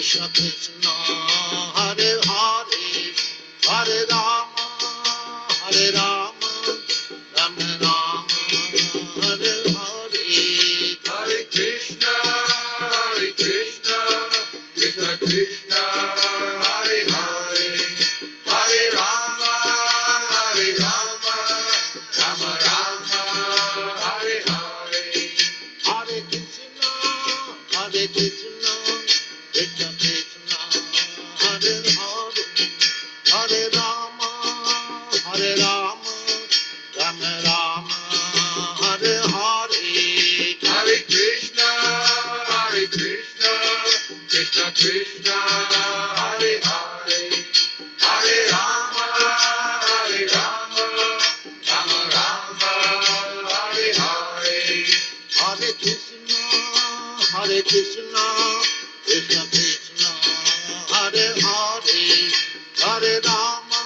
Krishna Krishna Hare Hare Hare Rama Hare Rama Rama Rama Hare Hare Hare Krishna Krishna Krishna Hare Hare Hare Rama Rama Rama Hare Hare Hare Krishna Krishna Krishna Krishna Hare Hare Hare Rama Rama Rama Hare Hare Hare Krishna Krishna Krishna Hare Hare Hare Rama Rama Rama Hare Hare Hare Krishna Krishna Krishna Hare Hare Hare Rama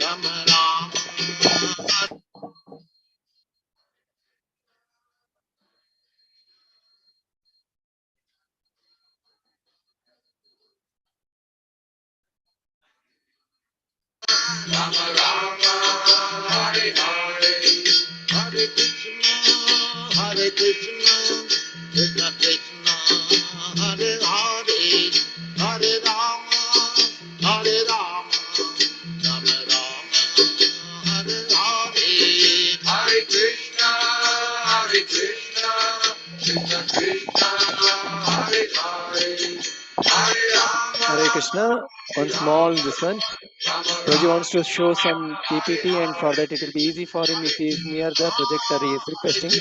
Rama Rama Rama Rama Hare Hare Hare Krishna Krishna Krishna Hare Hare Hare Rama Rama Rama Hare Hare Hare Krishna Krishna Krishna Hare Hare Hare Rama Hare Krishna. One small this one. Roji wants to show some PPT, and for that it will be easy for him if he is near the projector. He is requesting.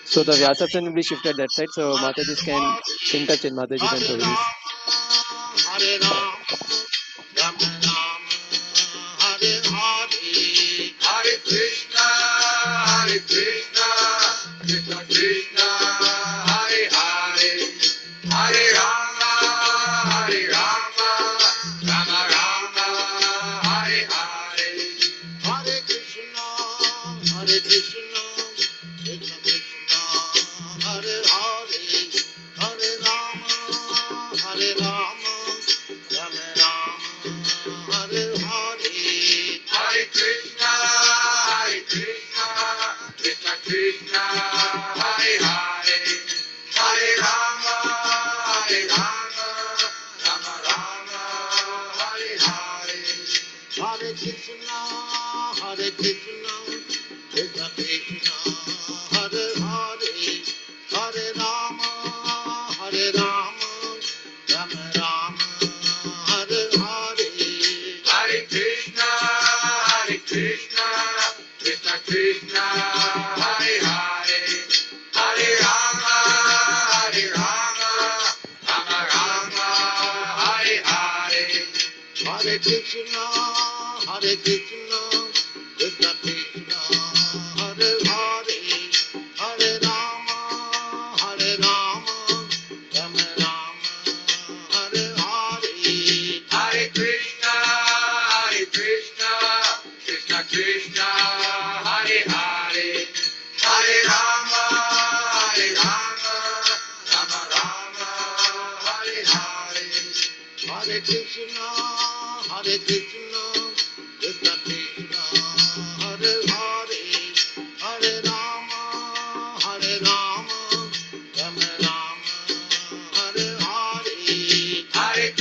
So the Vyasatsan will be shifted that side, so Mataji can interchange. Mataji can show this. Hare Ram, Ram Ram, Hare Hare, Hare Krishna, Krishna Krishna, Hare Hare, Hare Rama, Rama Rama, Hare Hare, Hare Krishna, Krishna Krishna, Hare Hare, Hare Rama, Rama Hare Hare, Hare Krishna, Krishna Krishna, Hare Hare, Hare Rama, Rama Rama, Hare Hare, Hare Krishna, Krishna Krishna, Hare Hare, Hare Rama, Rama Rama, Hare Hare, Hare Krishna, Krishna Krishna, Hare Hare, Hare Rama, Rama Rama, Hare Hare, Hare Krishna, Krishna Krishna, Hare Hare, Hare Rama, Rama Rama, Hare Hare, Hare Krishna, Krishna Krishna, Hare Hare, Hare Rama, Rama Rama, Hare Hare, Hare Krishna, Krishna Krishna, Hare Hare, Hare Rama, Rama Rama, Hare Hare, Hare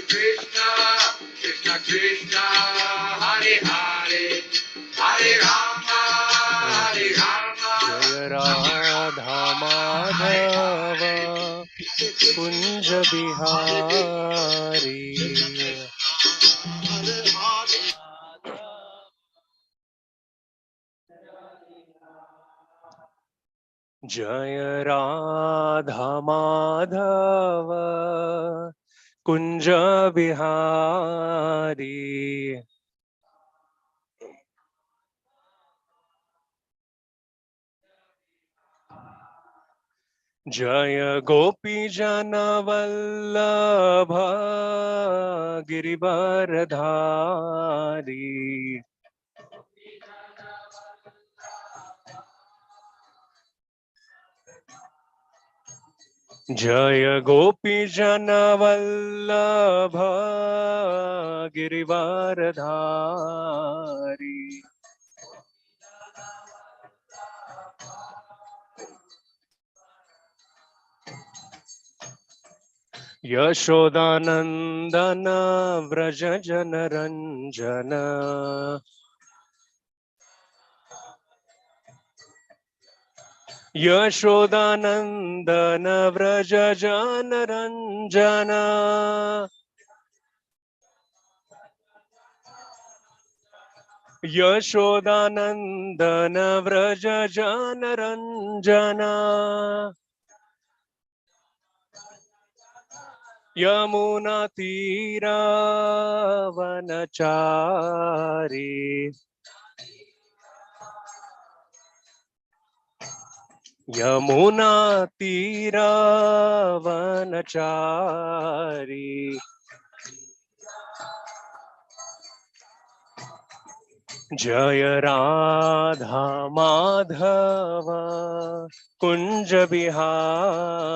Krishna, Krishna, Hare Hare, Hare Rama, Rama. Jaya Radha Madhava Kunja Bihari. Jaya Radha Madhava Kunja Bihari. Jaya Gopi Jana Vallabha Girivaradhari. Jaya Gopi Jana Vallabha Girivaradhari Yashodanandana Vraja Jana Ranjana Yashodanandana Vraja Jana Ranjana Yashodanandana Vraja Jana Ranjana Yamuna Tira Vanachari Yamuna Tira Vanachari Jaya Radha Madhava Kunja Bihari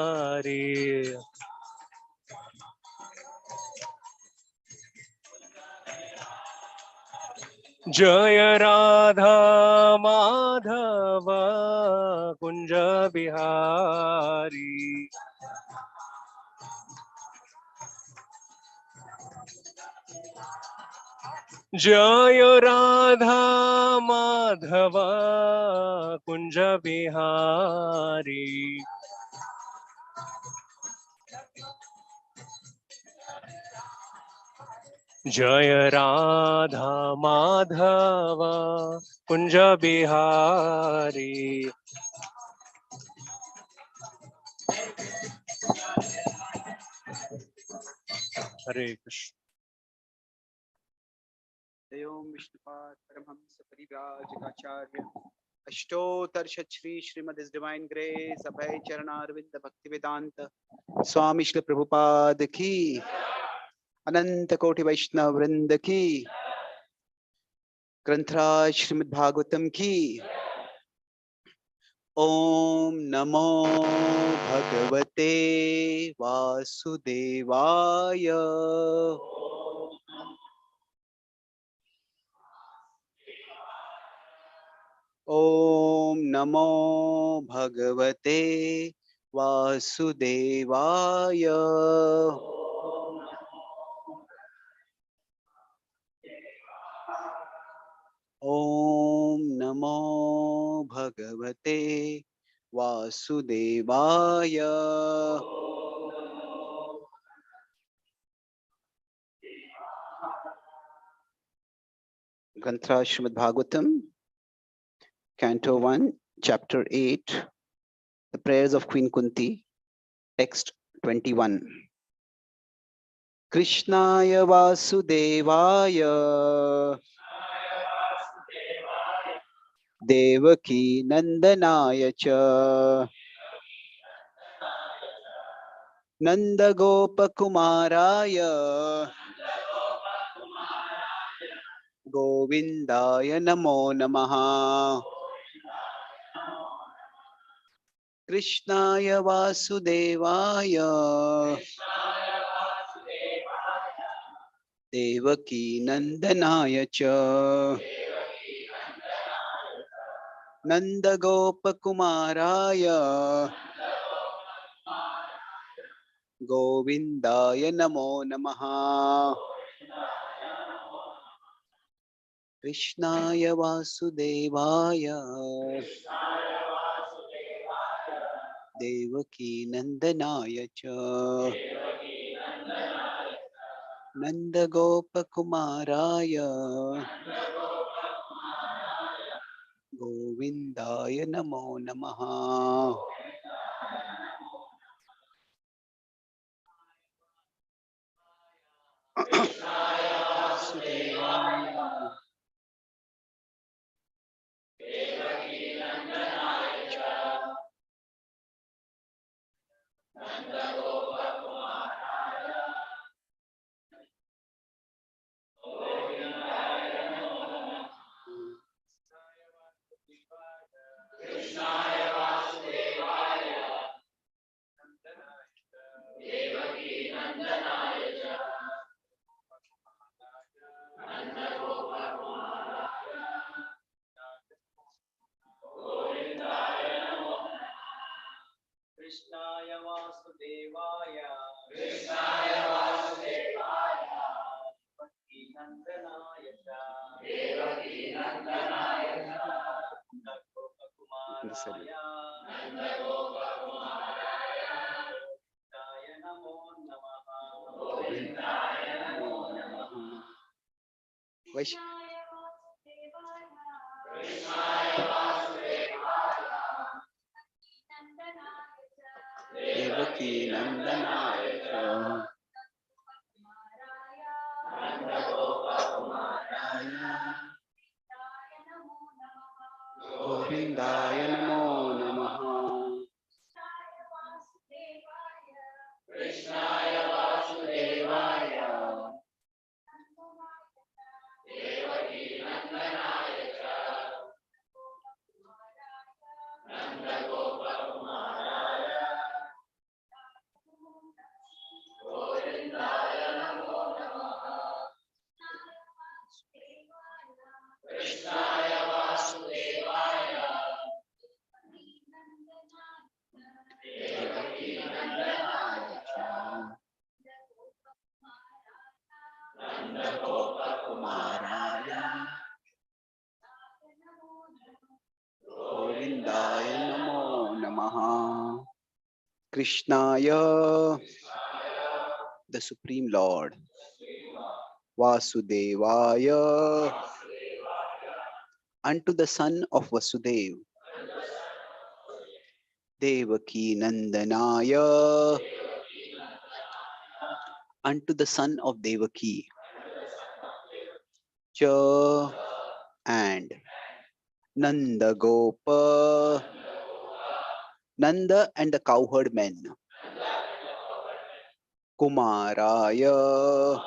Jaya Radha Madhava Kunja Bihari Jaya Radha Madhava Kunja Bihari Jaya Radha Madhava Kunja Bihari Hare Krishna. Om Vishnupad Paramhamsa Parivrajakacharya Ashtotar Shri Srimad His Divine Grace Abhay Charanarvinda Bhaktivedanta Swami Shri Prabhupada Ki Ananta Koti Vaishnav Vrinda Ki Grantraj Srimad Bhagavatam Ki Om Namo Bhagavate Vasudevaya Om Namo Bhagavate Vasudevaya Om Namo Bhagavate Vasudevaya Grantra Srimad Bhagavatam Canto 1 Chapter 8 The Prayers of Queen Kunti Text 21 Krishnaya Vasudevaya Devaki Nandanaya Cha Nanda Gopakumaraya Govindaya Namo Namaha Krishnaya Vasudevaya Devaki Nandanaya Cha Nanda Gopakumaraya Govindaya Namo Namaha Krishnaya Vasudevaya Devaki Nandanaya Cha Nanda Gopakumaraya Govindaya Namo Namaha Sorry. Vaish- Devaki Nandanaya Govindaya Namo Namaha. Krishnaya Vasudevaya Devaki Nandanaya Nanda Gopa Kumaraya Govindaya Namo Namaha. Krishnaya Vasudevaya Devaki Nandanaya Nanda Gopa Kumaraya Govindaya Namo Namaha. Krishnaya, the Supreme Lord. Vasudevaya, unto the son of Vasudev. Devaki Nandanaya, unto the son of Devaki. Cha and Nanda Gopa, Nanda and the cowherd men. Kumaraya,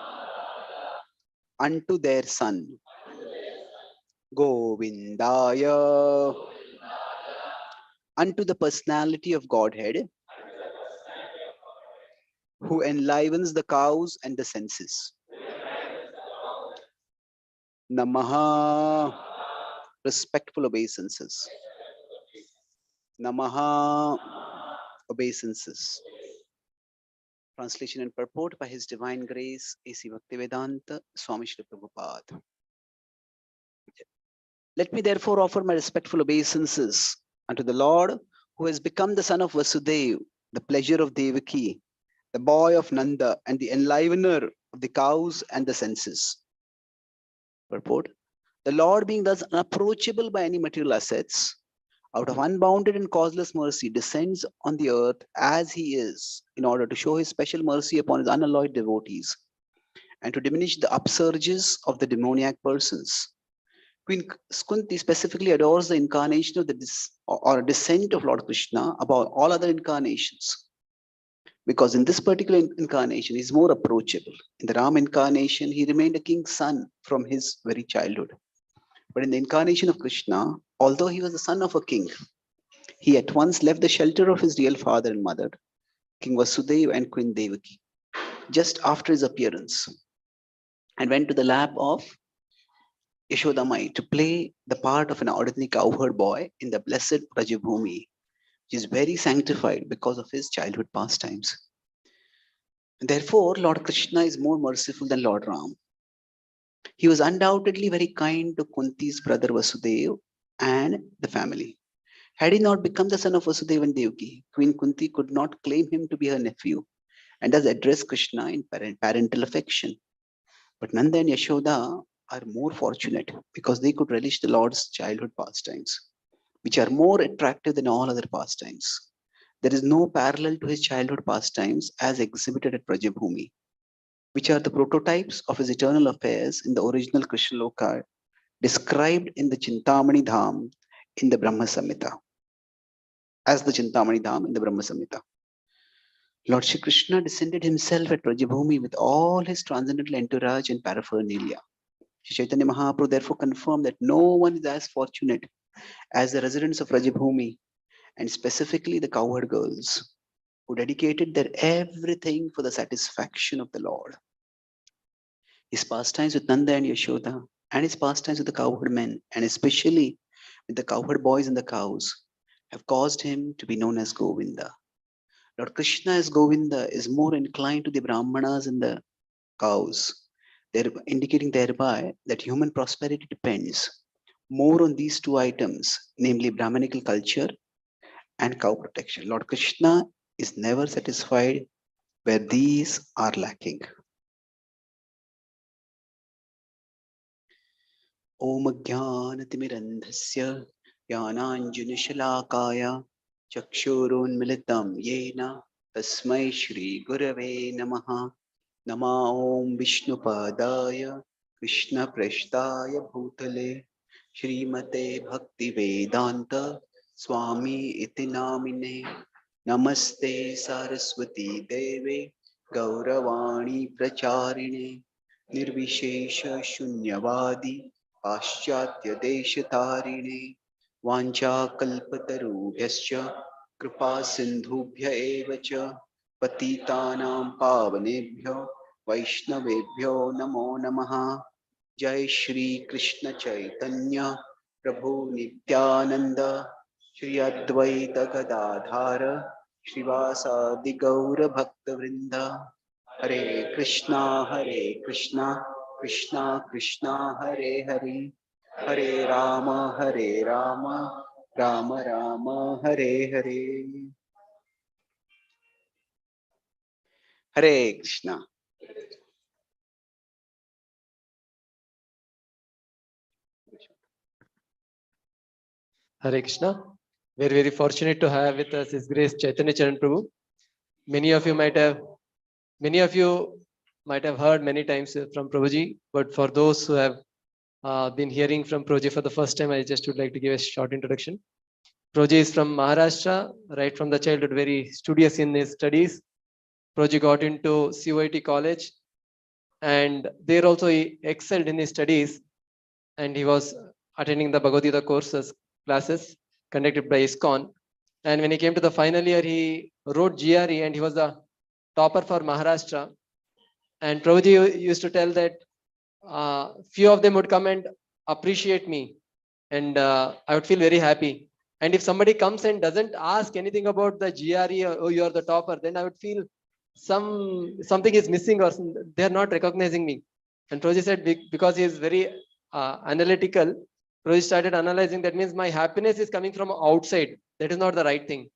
unto their son. Govindaya, unto the personality of Godhead, who enlivens the cows and the senses. Namaha, respectful obeisances. Namaha, obeisances. Translation and purport by His Divine Grace, A.C. Bhaktivedanta Swami Srila Prabhupada. Let me therefore offer my respectful obeisances unto the Lord, who has become the son of Vasudev, the pleasure of Devaki, the boy of Nanda, and the enlivener of the cows and the senses. Purport: the Lord, being thus unapproachable by any material assets, out of unbounded and causeless mercy, descends on the earth as He is, in order to show His special mercy upon His unalloyed devotees, and to diminish the upsurges of the demoniac persons. Queen Kunti specifically adores the incarnation of the or descent of Lord Krishna above all other incarnations, because in this particular incarnation, He's more approachable. In the Ram incarnation, He remained a king's son from his very childhood. But in the incarnation of Krishna, although he was the son of a king, he at once left the shelter of his real father and mother, King Vasudeva and Queen Devaki, just after his appearance, and went to the lap of Yashodamai to play the part of an ordinary cowherd boy in the blessed Rajabhumi, which is very sanctified because of his childhood pastimes. And therefore, Lord Krishna is more merciful than Lord Ram. He was undoubtedly very kind to Kunti's brother Vasudeva and the family. Had he not become the son of Vasudeva and Devaki, Queen Kunti could not claim him to be her nephew and thus address Krishna in parental affection. But Nanda and Yashoda are more fortunate because they could relish the Lord's childhood pastimes, which are more attractive than all other pastimes. There is no parallel to his childhood pastimes as exhibited at Brajabhumi, which are the prototypes of his eternal affairs in the original Krishna Loka, described in the Chintamani Dham in the Brahma Samhita. As the Chintamani Dham in the Brahma Samhita. Lord Shri Krishna descended himself at Brajabhumi with all his transcendental entourage and paraphernalia. Shri Chaitanya Mahaprabhu therefore confirmed that no one is as fortunate as the residents of Brajabhumi, and specifically the cowherd girls, who dedicated their everything for the satisfaction of the Lord. His pastimes with Nanda and Yashoda, and his pastimes with the cowherd men, and especially with the cowherd boys and the cows, have caused him to be known as Govinda. Lord Krishna as Govinda is more inclined to the Brahmanas and the cows, indicating thereby that human prosperity depends more on these two items, namely Brahmanical culture and cow protection. Lord Krishna is never satisfied where these are lacking. Om Jnanatimirandhasya Jnananjanashalakaya Chakshurunmilitam Yena Tasmai Shri Gurave Namaha. Nama Om Vishnupadaya Krishna Prashtaya Bhutale Srimate Bhakti Vedanta Swami Iti Namine. Namaste Saraswati Deve Gauravani Pracharine Nirvishesha Shunyavadi Paschatya Deshatarine Vancha Kalpatarubhyascha Kripa Sindhubhya Evacha Patitanam Pavanebhyo Vaishnavebhyo Namo Namaha. Jai Shri Krishna Chaitanya Prabhu Nityananda Shri Advaita Gadadhara Srivasadi Gaura Bhakta Vrinda. Hare Krishna Krishna Krishna Hare Hare Hare Rama Rama Rama Hare Hare. Hare Krishna. Hare Krishna. We're very fortunate to have with us His Grace Chaitanya Charan Prabhu. Many of you might have heard many times from Prabhuji, but for those who have been hearing from Prabhuji for the first time, I just would like to give a short introduction. Prabhuji is from Maharashtra, right from the childhood, very studious in his studies. Prabhuji got into COIT college, and there also he excelled in his studies, and he was attending the Bhagavata courses, classes conducted by ISKCON. And when he came to the final year, he wrote GRE and he was the topper for Maharashtra. And Prabhuji used to tell that few of them would come and appreciate me, and I would feel very happy. And if somebody comes and doesn't ask anything about the GRE or oh, you are the topper, then I would feel something is missing or they are not recognizing me. And Prabhuji said because he is very analytical, Prabhuji started analyzing. That means my happiness is coming from outside. That is not the right thing.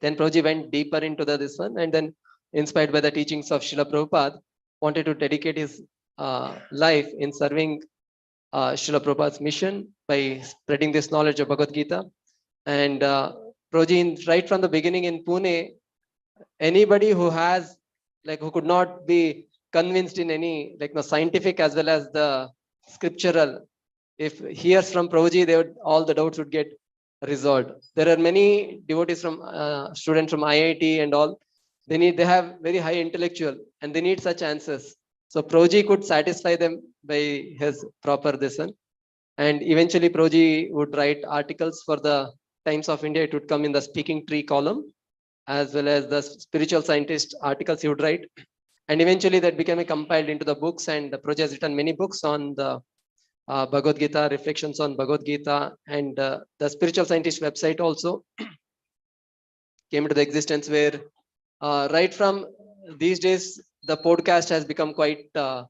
Then Prabhuji went deeper into this one, and then inspired by the teachings of Srila Prabhupada, wanted to dedicate his life in serving Srila Prabhupada's mission by spreading this knowledge of Bhagavad Gita. And Prabhuji, right from the beginning in Pune, anybody who could not be convinced in any scientific as well as the scriptural, if hears from Prabhuji, all the doubts would get resolved. There are many devotees from students from IIT and all. They have very high intellectual and they need such answers. So Prabhuji could satisfy them by his proper lesson. And eventually Prabhuji would write articles for the Times of India. It would come in the speaking tree column, as well as the spiritual scientist articles he would write. And eventually that became compiled into the books, and the Prabhuji has written many books on the Bhagavad Gita, reflections on Bhagavad Gita, and the spiritual scientist website also came into the existence, where right from these days the podcast has become quite a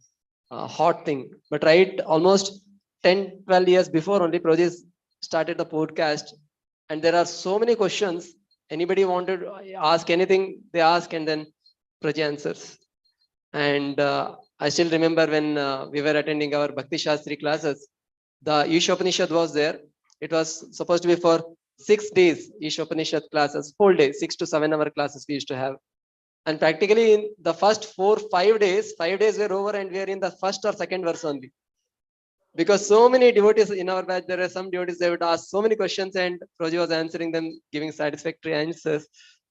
hot thing. But right almost 10-12 years before only Prabhuji started the podcast, and there are so many questions. Anybody wanted to ask anything, they ask, and then Prabhuji answers. And I still remember when we were attending our Bhakti Shastri classes, the Ishopanishad was there. It was supposed to be for 6 days, Ishopanishad classes, whole day, 6 to 7 hour classes we used to have. And practically in the first 4-5 days, 5 days were over and we are in the first or second verse only. Because so many devotees in our batch, there are some devotees, they would ask so many questions and Prabhuji was answering them, giving satisfactory answers,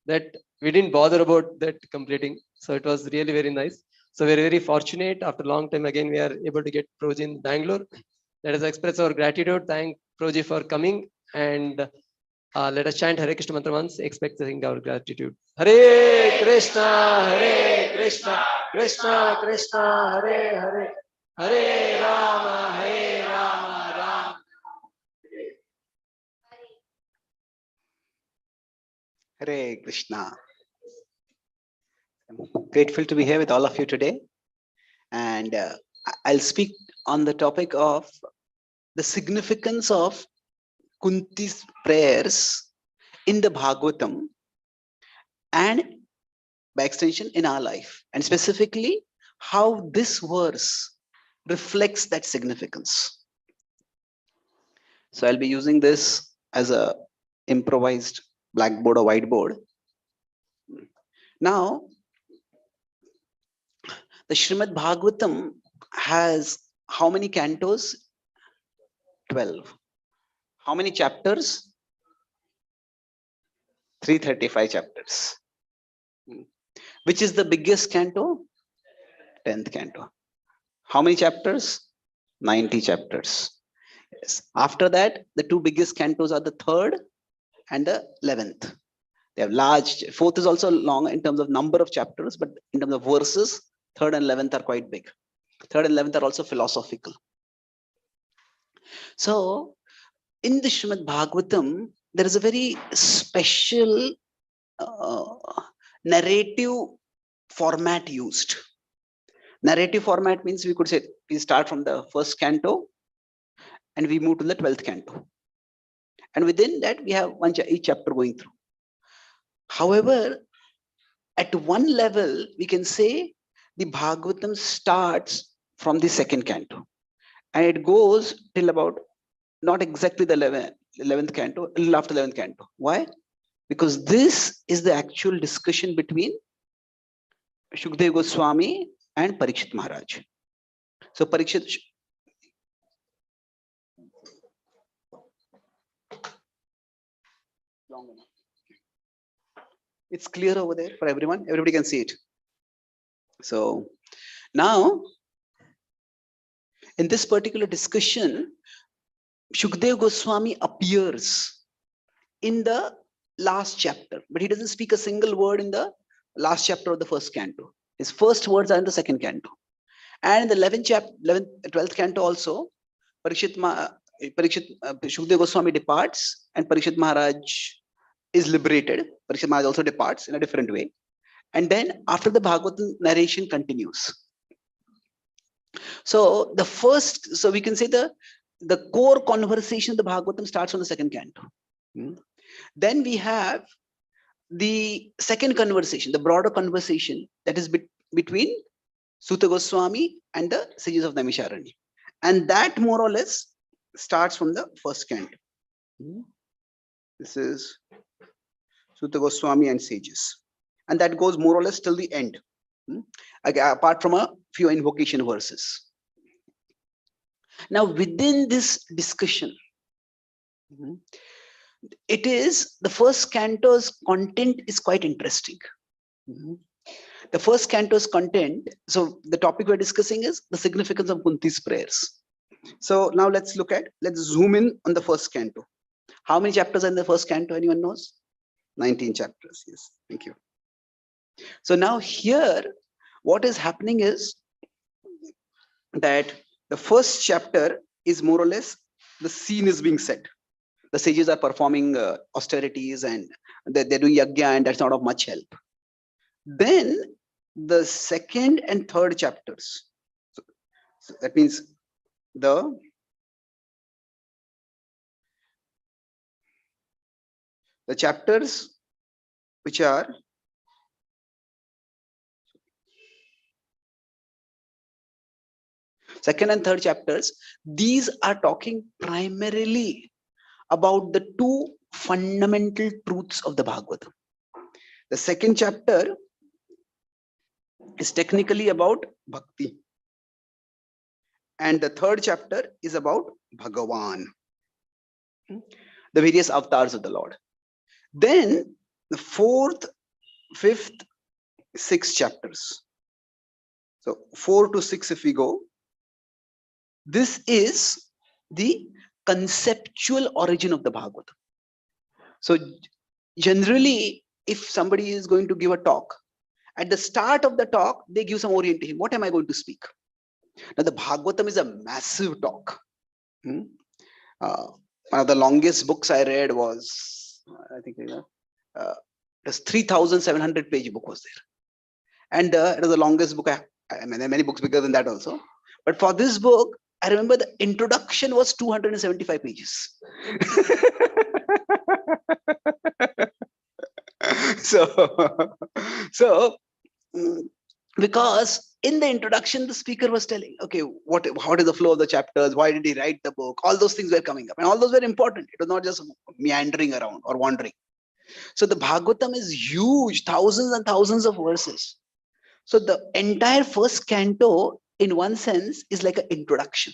that we didn't bother about that completing. So it was really very nice. So we're very fortunate. After a long time again, we are able to get Prabhuji in Bangalore. Let us express our gratitude. Thank Prabhuji for coming, and let us chant Hare Krishna mantra once, expecting our gratitude. Hare Krishna, Krishna Krishna, Hare Hare, Hare Rama, Rama. Hare Krishna. I'm grateful to be here with all of you today. And I'll speak on the topic of the significance of Kunti's prayers in the Bhagavatam and by extension in our life, and specifically how this verse reflects that significance. So I'll be using this as a improvised blackboard or whiteboard. Now, the Srimad Bhagavatam has how many cantos? 12. How many chapters? 335 chapters. Which is the biggest canto? 10th canto. How many chapters? 90 chapters. Yes. After that, the two biggest cantos are the 3rd and the 11th. They have large. 4th is also long in terms of number of chapters, but in terms of verses, 3rd and 11th are quite big. 3rd and 11th are also philosophical. So, in the Srimad Bhagavatam, there is a very special narrative format used. Narrative format means we could say we start from the 1st canto and we move to the 12th canto. And within that, we have each chapter going through. However, at one level, we can say the Bhagavatam starts from the 2nd canto and it goes till about not exactly the 11th canto, a little after 11th canto. Why? Because this is the actual discussion between Shukdev Goswami and Parikshit Maharaj. So Parikshit, it's clear over there for everyone. Everybody can see it. So now, in this particular discussion, Shukdev Goswami appears in the last chapter, but he doesn't speak a single word in the last chapter of the 1st canto. His first words are in the 2nd canto. And in the 12th canto also, Shukdev Goswami departs and Parikshit Maharaj is liberated. Parikshit Maharaj also departs in a different way. And then after the Bhagavatam narration continues. So we can say the core conversation of the Bhagavatam starts on the 2nd canto. Then we have the second conversation, the broader conversation that is between Suta Goswami and the sages of Naimisharanya. And that more or less starts from the 1st canto. This is Suta Goswami and sages. And that goes more or less till the end, apart from a few invocation verses. Now, within this discussion, it is the 1st canto's content is quite interesting. The 1st canto's content, so the topic we're discussing is the significance of Kunti's prayers. So now let's zoom in on the 1st canto. How many chapters are in the 1st canto? Anyone knows? 19 chapters. Yes, thank you. So now here, what is happening is that the 1st chapter is more or less the scene is being set. The sages are performing austerities and they're doing yajna, and that's not of much help. Then the 2nd and 3rd chapters. So that means the chapters which are second and third chapters, these are talking primarily about the two fundamental truths of the Bhagavatam. The 2nd chapter is technically about bhakti. And the 3rd chapter is about Bhagavan, the various avatars of the Lord. Then the 4th, 5th, 6th chapters. So 4 to 6 if we go, this is the conceptual origin of the Bhagavatam. So generally, if somebody is going to give a talk, at the start of the talk, they give some orientation. What am I going to speak? Now, the Bhagavatam is a massive talk. One of the longest books I read was, I think, this 3,700 page book was there. And it was the longest book. I mean, there are many books bigger than that also. But for this book, I remember the introduction was 275 pages. So mm, because in the introduction the speaker was telling, okay, how is the flow of the chapters, why did he write the book, all those things were coming up, and all those were important. It was not just meandering around or wandering. So the Bhagavatam is huge, thousands and thousands of verses. So the entire first canto in one sense is like an introduction.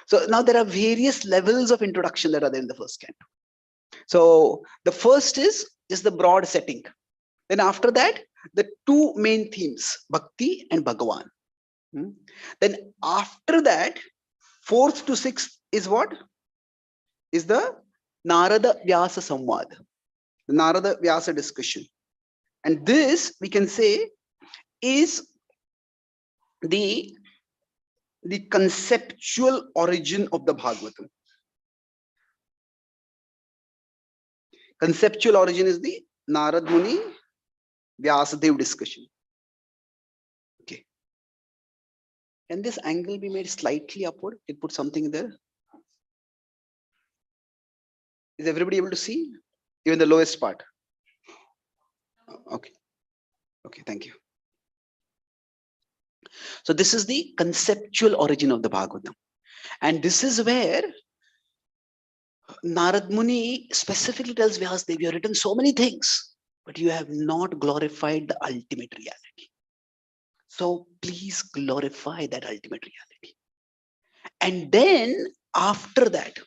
So now there are various levels of introduction that are there in the first canto. So the first is the broad setting. Then after that, the two main themes, Bhakti and Bhagavan. Then after that, fourth to sixth is what? Is the Narada Vyasa Samvad, the Narada Vyasa discussion. And this, we can say, is the conceptual origin of the Bhagavatam. Conceptual origin is the Narad Muni Vyasadev discussion. Okay. Can this angle be made slightly upward? It put something there. Is everybody able to see? Even the lowest part? Okay. Okay, thank you. So this is the conceptual origin of the Bhagavatam. And this is where Narad Muni specifically tells Vyasadeva, you have written so many things, but you have not glorified the ultimate reality. So please glorify that ultimate reality. And then after that,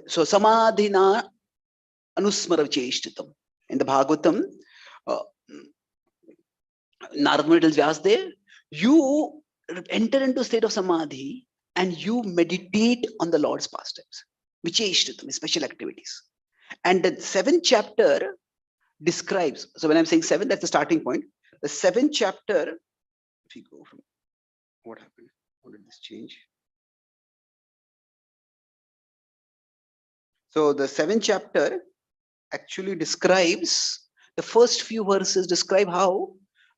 so Samadhina Anusmara Cheshtitam. In the Bhagavatam, Narad Muni tells Vyasadeva, you enter into a state of Samadhi and you meditate on the Lord's pastimes, Vicheshtitam, special activities. And the 7th chapter describes, so when I'm saying 7, that's the starting point. The 7th chapter, if we go from, what happened? How did this change? So the 7th chapter actually describes, the first few verses describe how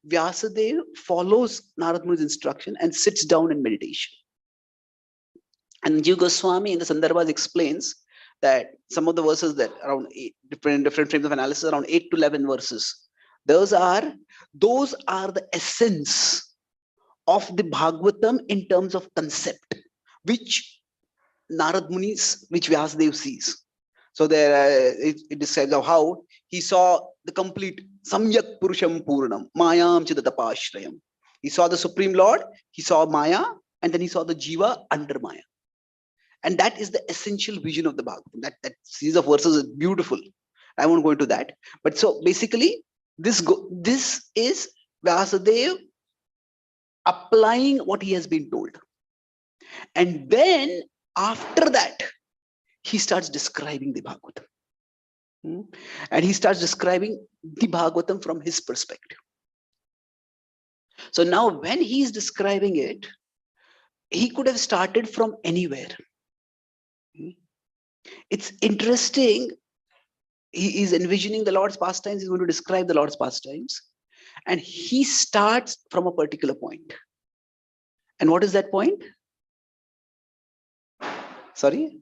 Vyasadeva follows Narad Muni's instruction and sits down in meditation. And Jiva Goswami in the Sandarbhas explains that some of the verses that around 8 different frames of analysis, around 8 to 11 verses, those are the essence of the Bhagavatam in terms of concept, which Narad Muni's, which Vyasadeva sees. So there it describes how he saw the complete Samyak Purusham Purnam, Mayam Chidatapashrayam. He saw the Supreme Lord, he saw Maya, and then he saw the Jiva under Maya. And that is the essential vision of the Bhagavatam. That series of verses is beautiful. I won't go into that. But so basically, this is Vyasadeva applying what he has been told. And then after that, he starts describing the Bhagavatam. And he starts describing the Bhagavatam from his perspective. So now when he is describing it, he could have started from anywhere. It's interesting. He is envisioning the Lord's pastimes. He's going to describe the Lord's pastimes. And he starts from a particular point. And what is that point? Sorry?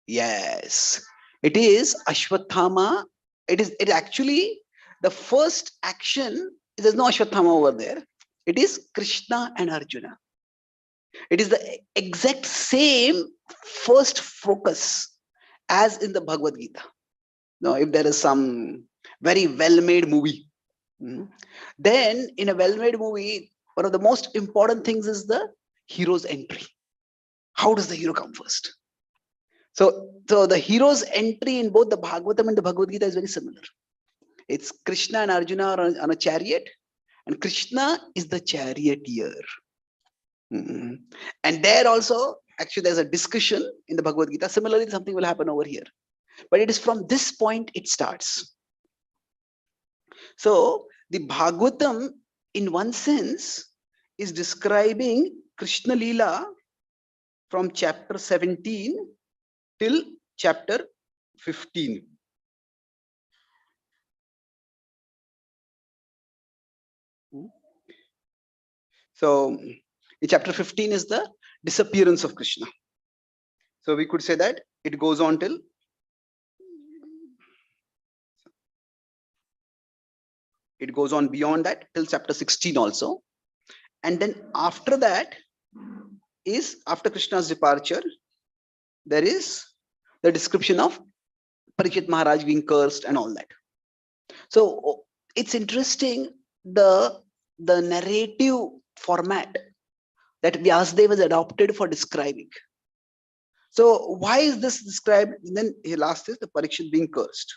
Yes. It is Ashwathama. It actually, the first action, there's no Ashwathama over there. It is Krishna and Arjuna. It is the exact same first focus as in the Bhagavad Gita. Now, if there is some very well-made movie, then in a well-made movie, one of the most important things is the hero's entry. How does the hero come first? So the hero's entry in both the Bhagavatam and the Bhagavad Gita is very similar. It's Krishna and Arjuna are on a chariot, and Krishna is the charioteer. And there also, actually, there's a discussion in the Bhagavad Gita. Similarly, something will happen over here. But it is from this point it starts. So the Bhagavatam, in one sense, is describing Krishna Leela from chapter 17 till chapter 15. So in chapter 15 is the disappearance of Krishna. So we could say that It goes on till beyond that till chapter 16 also. And then after that is, after Krishna's departure, there is the description of Parikshit Maharaj being cursed and all that. So it's interesting, the narrative format that Vyasadeva has adopted for describing. So why is this described? And then he last is the Parikshit being cursed.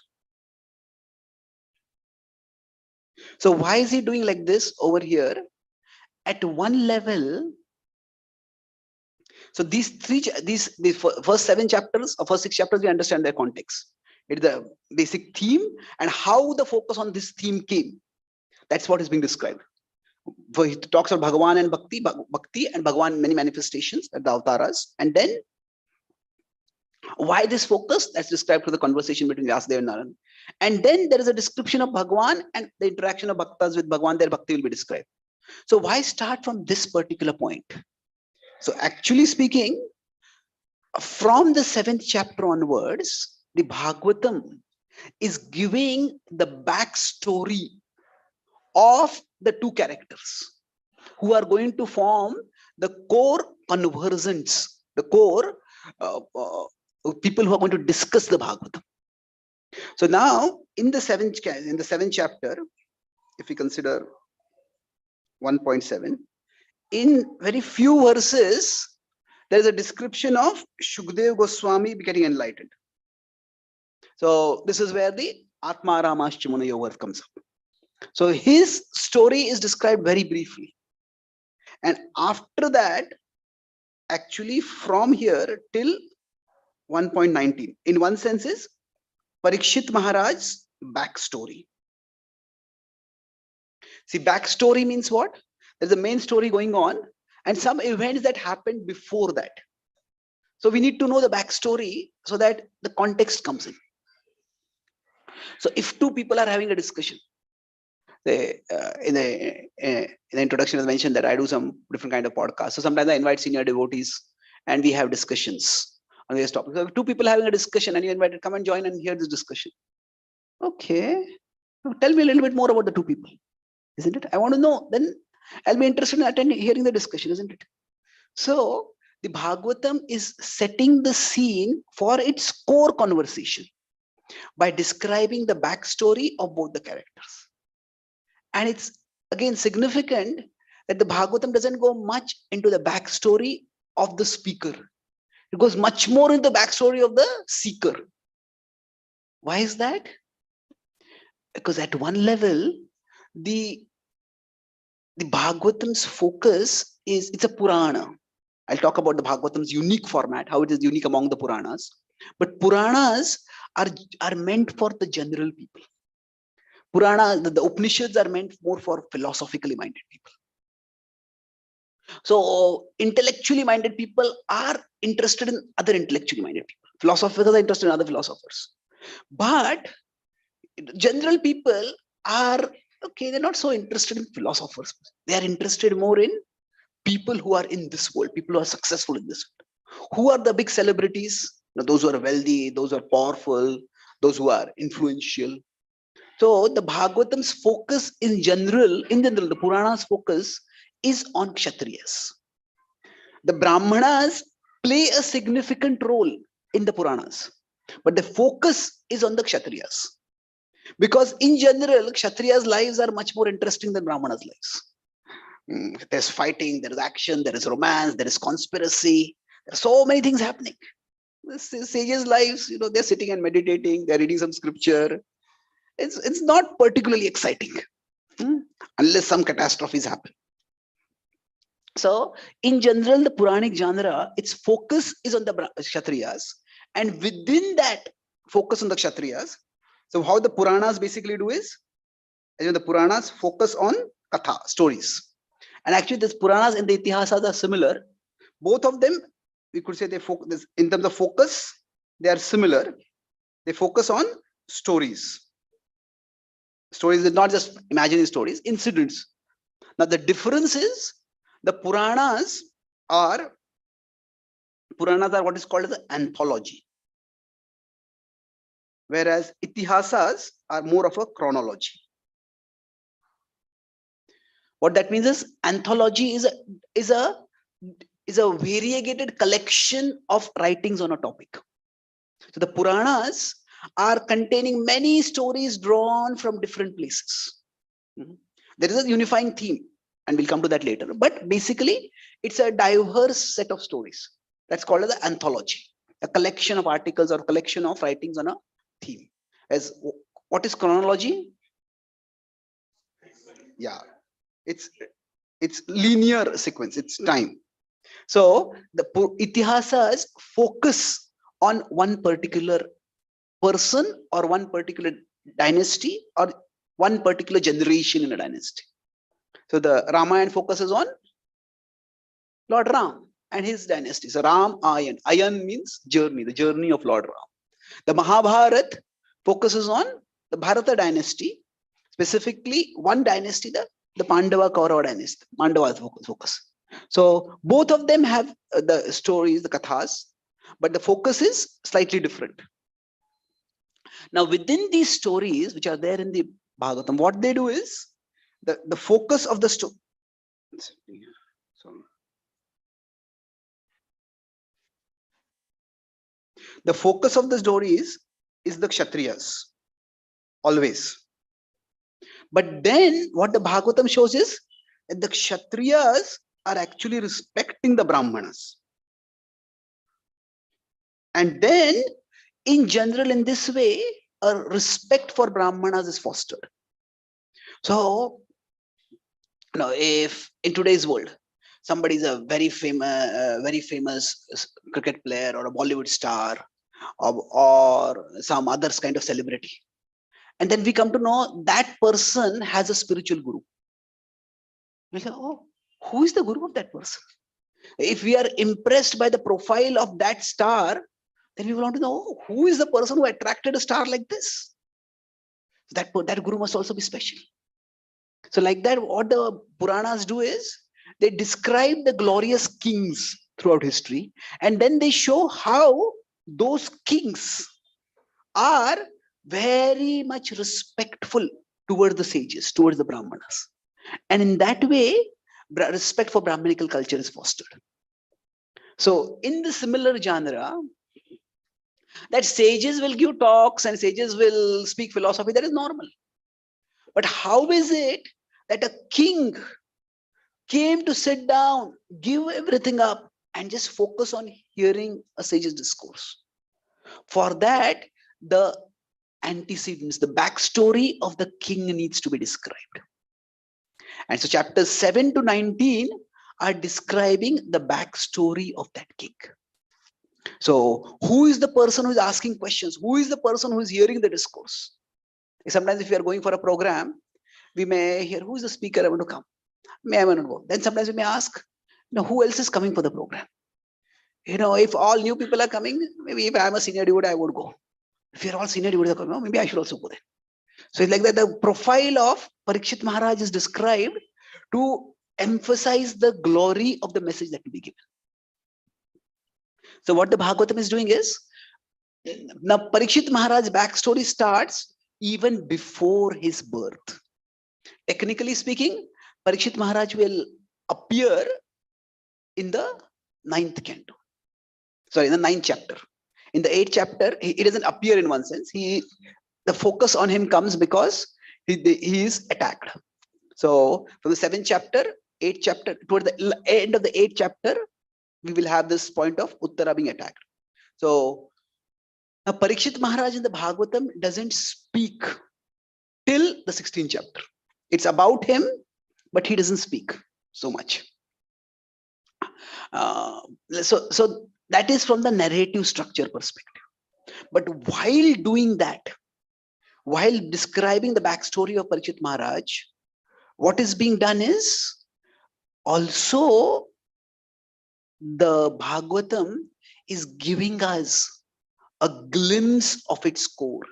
So why is he doing like this over here? At one level, so these first 7 chapters or first 6 chapters, we understand their context. It's the basic theme and how the focus on this theme came. That's what is being described. For he talks about Bhagavan and Bhakti and Bhagavan, many manifestations at the avatars. And then why this focus? That's described through the conversation between Vyasadeva and Naran. And then there is a description of Bhagavan and the interaction of Bhaktas with Bhagavan. Their Bhakti will be described. So why start from this particular point? So actually speaking, from the 7th chapter onwards, the Bhagavatam is giving the backstory of the 2 characters who are going to form the core conversants, the core people who are going to discuss the Bhagavatam. So now in the 7th chapter, if we consider 1.7, in very few verses, there is a description of Shukdev Goswami getting enlightened. So this is where the Atma Ramascha Munayo word comes up. So his story is described very briefly. And after that, actually from here till 1.19, in one sense is Parikshit Maharaj's backstory. See, backstory means what? There's a main story going on and some events that happened before that. So we need to know the backstory so that the context comes in. So if 2 people are having a discussion, in the introduction I mentioned that I do some different kind of podcasts. So sometimes I invite senior devotees and we have discussions on this topic. So if 2 people having a discussion and you invited, come and join and hear this discussion. Okay, tell me a little bit more about the 2 people, isn't it? I want to know. Then I'll be interested in attending, hearing the discussion, isn't it? So the Bhagavatam is setting the scene for its core conversation by describing the backstory of both the characters. And it's again significant that the Bhagavatam doesn't go much into the backstory of the speaker. It goes much more into the backstory of the seeker. Why is that? Because at one level, the Bhagavatam's focus is, it's a Purana. I'll talk about the Bhagavatam's unique format, how it is unique among the Puranas. But Puranas are meant for the general people. Purana, the Upanishads are meant more for philosophically minded people. So intellectually minded people are interested in other intellectually minded people. Philosophers are interested in other philosophers. But general people are, okay, they're not so interested in philosophers. They are interested more in people who are in this world, people who are successful in this world. Who are the big celebrities? Those who are wealthy, those who are powerful, those who are influential. So the Bhagavatam's focus in general, the Purana's focus is on Kshatriyas. The Brahmanas play a significant role in the Puranas, but the focus is on the Kshatriyas. Because in general, Kshatriyas' lives are much more interesting than Brahmanas' lives. There's fighting, there is action, there is romance, there is conspiracy. There are so many things happening. The sages' lives, they're sitting and meditating, they're reading some scripture. It's not particularly exciting unless some catastrophes happen. So in general, the Puranic genre, its focus is on the Kshatriyas, and within that focus on the Kshatriyas, so how the Puranas basically do is, the Puranas focus on Katha, stories. And actually these Puranas and the Itihasas are similar. Both of them, we could say they focus, in terms of focus, they are similar. They focus on stories. Stories is not just imaginary stories, incidents. Now the difference is the Puranas are what is called as an anthology. whereas itihasas are more of a chronology. What that means is anthology is a variegated collection of writings on a topic. So the Puranas are containing many stories drawn from different places. There is a unifying theme, and we'll come to that later. But basically, it's a diverse set of stories. That's called as an anthology, a collection of articles or collection of writings on a theme. As what is chronology? Yeah, it's linear sequence. It's time. So the itihasas focus on one particular person or one particular dynasty or one particular generation in a dynasty. So the Ramayana focuses on Lord Ram and his dynasty. So Ram Ayan. Ayan means journey, the journey of Lord Ram. The Mahabharat focuses on the Bharata dynasty, specifically one dynasty, the Pandava Kaurava dynasty. Pandava focus. So both of them have the stories, the kathas, but the focus is slightly different. Now, within these stories, which are there in the Bhagavatam, what they do is the focus of the story. The focus of the stories is the Kshatriyas, always. But then what the Bhagavatam shows is that the Kshatriyas are actually respecting the Brahmanas. And then, in general, in this way, a respect for Brahmanas is fostered. So, if in today's world, somebody is a very famous cricket player or a Bollywood star or some other kind of celebrity, and then we come to know that person has a spiritual guru. We say, oh, who is the guru of that person? If we are impressed by the profile of that star, then we want to know who is the person who attracted a star like this. That guru must also be special. So like that, what the Puranas do is they describe the glorious kings throughout history, and then they show how those kings are very much respectful towards the sages, towards the Brahmanas. And in that way, respect for Brahmanical culture is fostered. So in the similar genre, that sages will give talks and sages will speak philosophy, that is normal. But how is it that a king came to sit down, give everything up, and just focus on hearing a sage's discourse? For that, the antecedents, the backstory of the king needs to be described. And so chapters 7 to 19 are describing the backstory of that king. So who is the person who is asking questions? Who is the person who is hearing the discourse? Sometimes if we are going for a program, we may hear, who is the speaker I want to come? May I want to go? Then sometimes we may ask, who else is coming for the program? If all new people are coming, maybe if I'm a senior devotee, I would go. If you're all senior devotees are coming, maybe I should also go there. So it's like that the profile of Parikshit Maharaj is described to emphasize the glory of the message that will be given. So what the Bhagavatam is doing is, now Parikshit Maharaj's backstory starts even before his birth. Technically speaking, Parikshit Maharaj will appear in the 9th canto. Sorry, in the 9th chapter. In the 8th chapter, he doesn't appear in one sense. The focus on him comes because he is attacked. So from the 7th chapter, 8th chapter, toward the end of the 8th chapter, we will have this point of Uttara being attacked. So now Parikshit Maharaj in the Bhagavatam doesn't speak till the 16th chapter. It's about him, but he doesn't speak so much. So that is from the narrative structure perspective. But while doing that, while describing the backstory of Parikshit Maharaj, what is being done is also the Bhagavatam is giving us a glimpse of its core.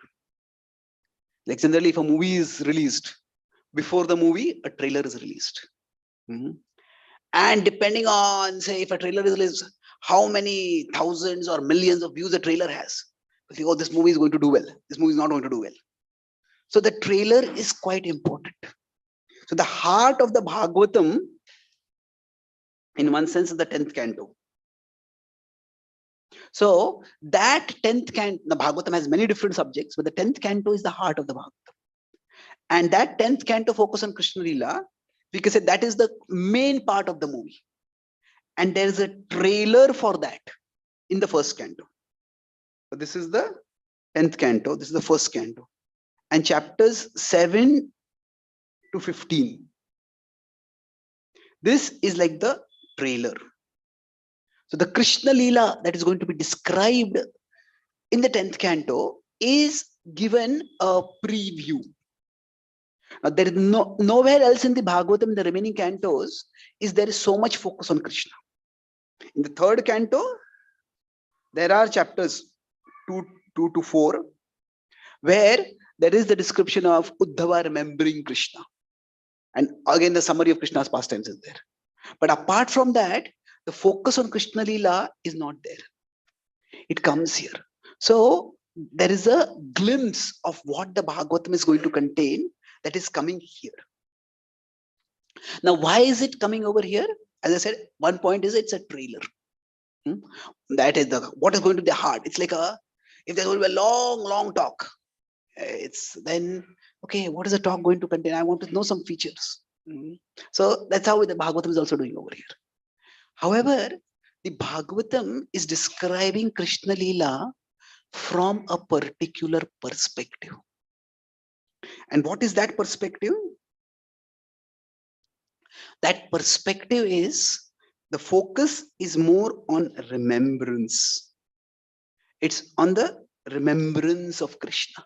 Like generally, if a movie is released, before the movie, a trailer is released. And depending on, say, if a trailer is released, how many thousands or millions of views a trailer has. think, oh, this movie is going to do well. This movie is not going to do well. So the trailer is quite important. So the heart of the Bhagavatam, in one sense, is the 10th canto. So that 10th canto, the Bhagavatam has many different subjects, but the 10th canto is the heart of the Bhagavatam. And that 10th canto focus on Krishna Leela, we can say that is the main part of the movie. And there is a trailer for that in the first canto. So this is the 10th canto, this is the first canto. And chapters 7 to 15. This is like the trailer. So the Krishna Leela that is going to be described in the 10th canto is given a preview. Now, there is nowhere else in the Bhagavatam, in the remaining cantos, there is so much focus on Krishna. In the third canto, there are chapters 2 to 4, where there is the description of Uddhava remembering Krishna. And again, the summary of Krishna's pastimes is there. But apart from that, the focus on Krishna Leela is not there. It comes here. So there is a glimpse of what the Bhagavatam is going to contain that is coming here. Now, why is it coming over here? As I said, one point is it's a trailer. That is what is going to be the heart. It's like if there's going to be a long talk, it's then, okay, what is the talk going to contain? I want to know some features. So that's how the Bhagavatam is also doing over here. However, the Bhagavatam is describing Krishna Leela from a particular perspective. And what is that perspective? That perspective is, the focus is more on remembrance. It's on the remembrance of Krishna.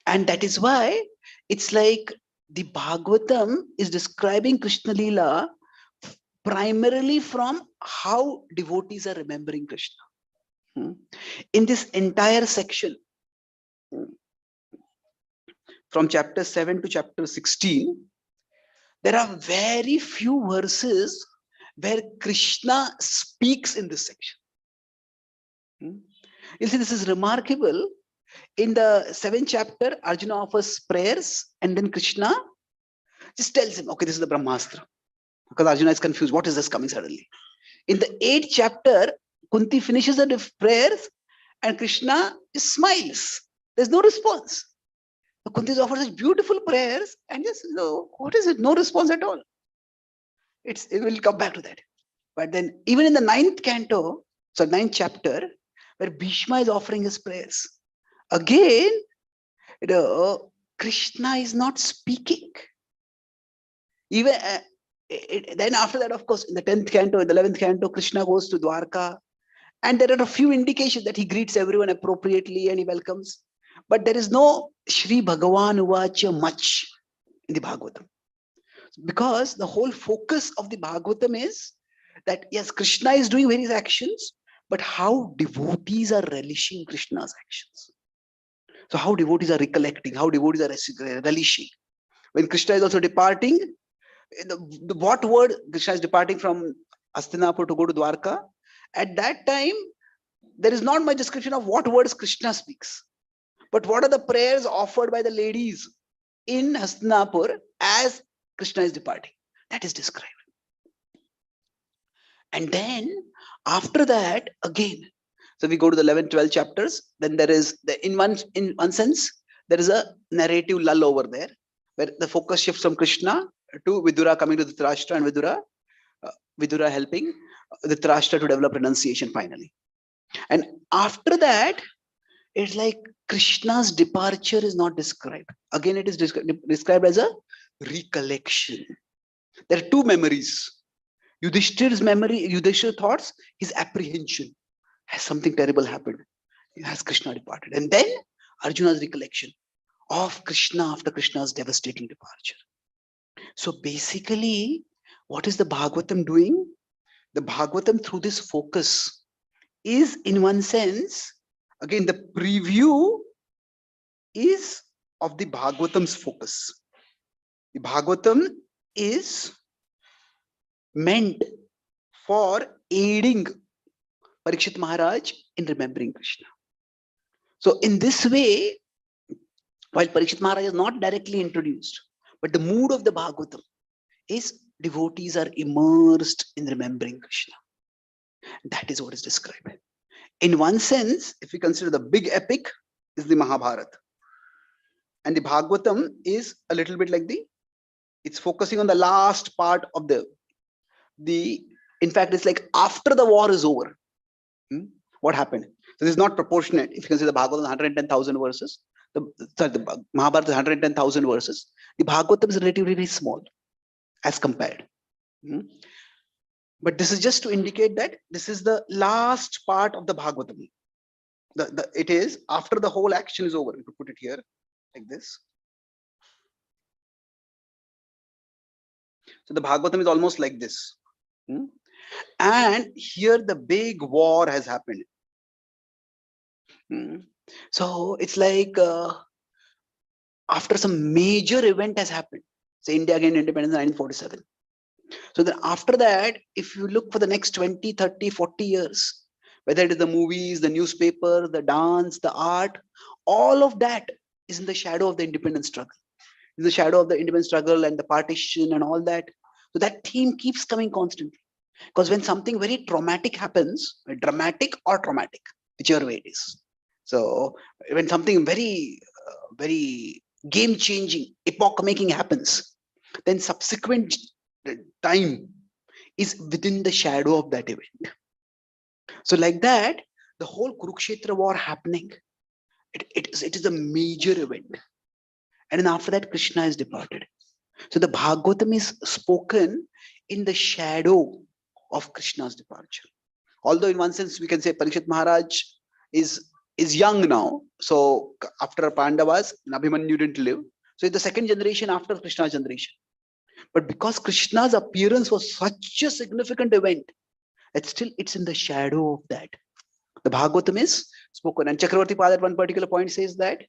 And that is why it's like the Bhagavatam is describing Krishna Leela primarily from how devotees are remembering Krishna. In this entire section, from chapter 7 to chapter 16, there are very few verses where Krishna speaks in this section. You see, this is remarkable. In the 7th chapter, Arjuna offers prayers, and then Krishna just tells him, okay, this is the Brahmastra. Because Arjuna is confused. What is this coming suddenly? In the 8th chapter, Kunti finishes the prayers, and Krishna just smiles. There's no response. Kunti offers such beautiful prayers, and just, what is it? No response at all. It will come back to that. But then, even in the 9th canto, so 9th chapter, where Bhishma is offering his prayers, again, Krishna is not speaking. Even then, after that, of course, in the 10th canto, in the 11th canto, Krishna goes to Dwarka, and there are a few indications that he greets everyone appropriately and he welcomes. But there is no Shri Bhagavan Uvacha much in the Bhagavatam. Because the whole focus of the Bhagavatam is that, yes, Krishna is doing various actions, but how devotees are relishing Krishna's actions. So how devotees are recollecting, how devotees are relishing. When Krishna is also departing, what word Krishna is departing from Hastinapur to go to Dwarka, at that time, there is not much description of what words Krishna speaks. But what are the prayers offered by the ladies in Hastinapur as Krishna is departing? That is described. And then after that, again, so we go to the 11, 12 chapters, then there is, in one sense, there is a narrative lull over there, where the focus shifts from Krishna to Vidura coming to Dhritarashtra, and Vidura helping Dhritarashtra to develop renunciation finally. And after that, it's like Krishna's departure is not described. Again, it is described as a recollection. There are two memories. Yudhishthir's memory, Yudhishthir's thoughts, his apprehension. Has something terrible happened? Has Krishna departed? And then Arjuna's recollection of Krishna after Krishna's devastating departure. So basically, what is the Bhagavatam doing? The Bhagavatam, through this focus, is in one sense, again, the preview is of the Bhagavatam's focus. The Bhagavatam is meant for aiding Parikshit Maharaj in remembering Krishna. So in this way, while Parikshit Maharaj is not directly introduced, but the mood of the Bhagavatam is devotees are immersed in remembering Krishna. That is what is described. In one sense, if we consider the big epic, is the Mahabharata. And the Bhagavatam is a little bit like it's focusing on the last part of in fact, it's like after the war is over. What happened? So this is not proportionate. If you consider the Bhagavatam 110,000 verses, the Mahabharata is 110,000 verses. The Bhagavatam is relatively very small as compared. But this is just to indicate that this is the last part of the Bhagavatam. It is after the whole action is over. You could put it here like this. So the Bhagavatam is almost like this. And here the big war has happened. So it's like after some major event has happened. Say India gained independence in 1947. So then after that, if you look for the next 20, 30, 40 years, whether it is the movies, the newspaper, the dance, the art, all of that is in the shadow of the independence struggle. In the shadow of the independence struggle and the partition and all that. So that theme keeps coming constantly. Because when something very traumatic happens, dramatic or traumatic, whichever way it is. So when something very, very game-changing, epoch-making happens, then subsequent time is within the shadow of that event. So like that, the whole Kurukshetra war happening, it is a major event. And then after that, Krishna is departed. So the Bhagavatam is spoken in the shadow of Krishna's departure. Although in one sense we can say Parikshit Maharaj is young now. So after Pandavas, Abhimanyu didn't live. So it's the second generation after Krishna's generation. But because Krishna's appearance was such a significant event, that still it's in the shadow of that. The Bhagavatam is spoken. And Chakravarti Pada at one particular point says that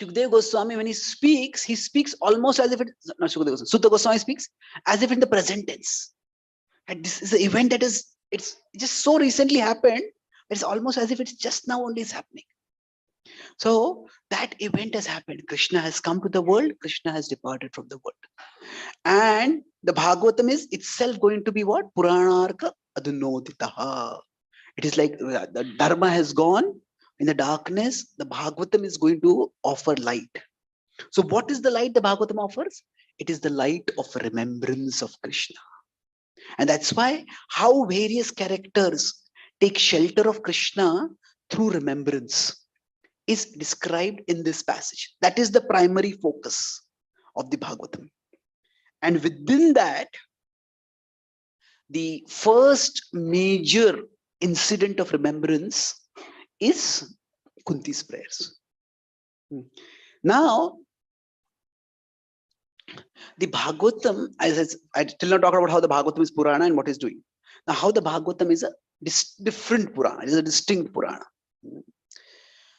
Shukdev Goswami, when he speaks almost as if it's not Shukdev Goswami. Sutta Goswami speaks as if in the present tense. And this is an event that it's just so recently happened. It's almost as if it's just now only is happening. So that event has happened. Krishna has come to the world. Krishna has departed from the world. And the Bhagavatam is itself going to be what? Puranarka adunoditaha. It is like the Dharma has gone. In the darkness, the Bhagavatam is going to offer light. So what is the light the Bhagavatam offers? It is the light of remembrance of Krishna. And that's why how various characters take shelter of Krishna through remembrance is described in this passage. That is the primary focus of the Bhagavatam. And within that, the first major incident of remembrance is Kunti's prayers. Now, the Bhagavatam, as I still not talk about how the Bhagavatam is Purana and what it's doing. Now, how the Bhagavatam is a different Purana, it is a distinct Purana.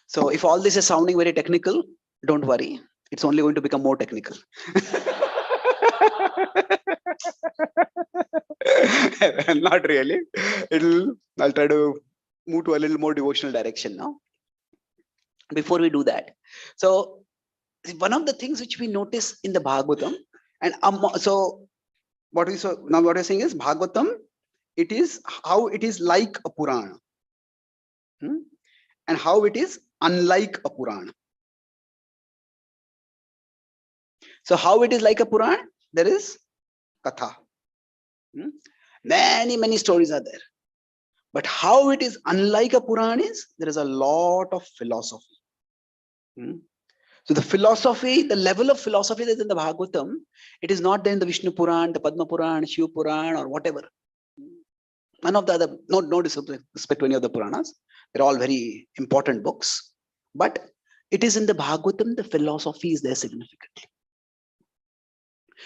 So, if all this is sounding very technical, don't worry, it's only going to become more technical. Not really. I'll try to move to a little more devotional direction now. Before we do that, so one of the things which we notice in the Bhagavatam, and so what we're saying is Bhagavatam, it is how it is like a Purana, and how it is unlike a Purana. So how it is like a Purana? There is Katha. Many stories are there. But how it is unlike a Purana is there is a lot of philosophy. So the philosophy, the level of philosophy that is in the Bhagavatam, it is not there in the Vishnu Puran, the Padma Puran, Shiva Puran, or whatever. None of the other, no disrespect to any of the Puranas. They're all very important books. But it is in the Bhagavatam, the philosophy is there significantly.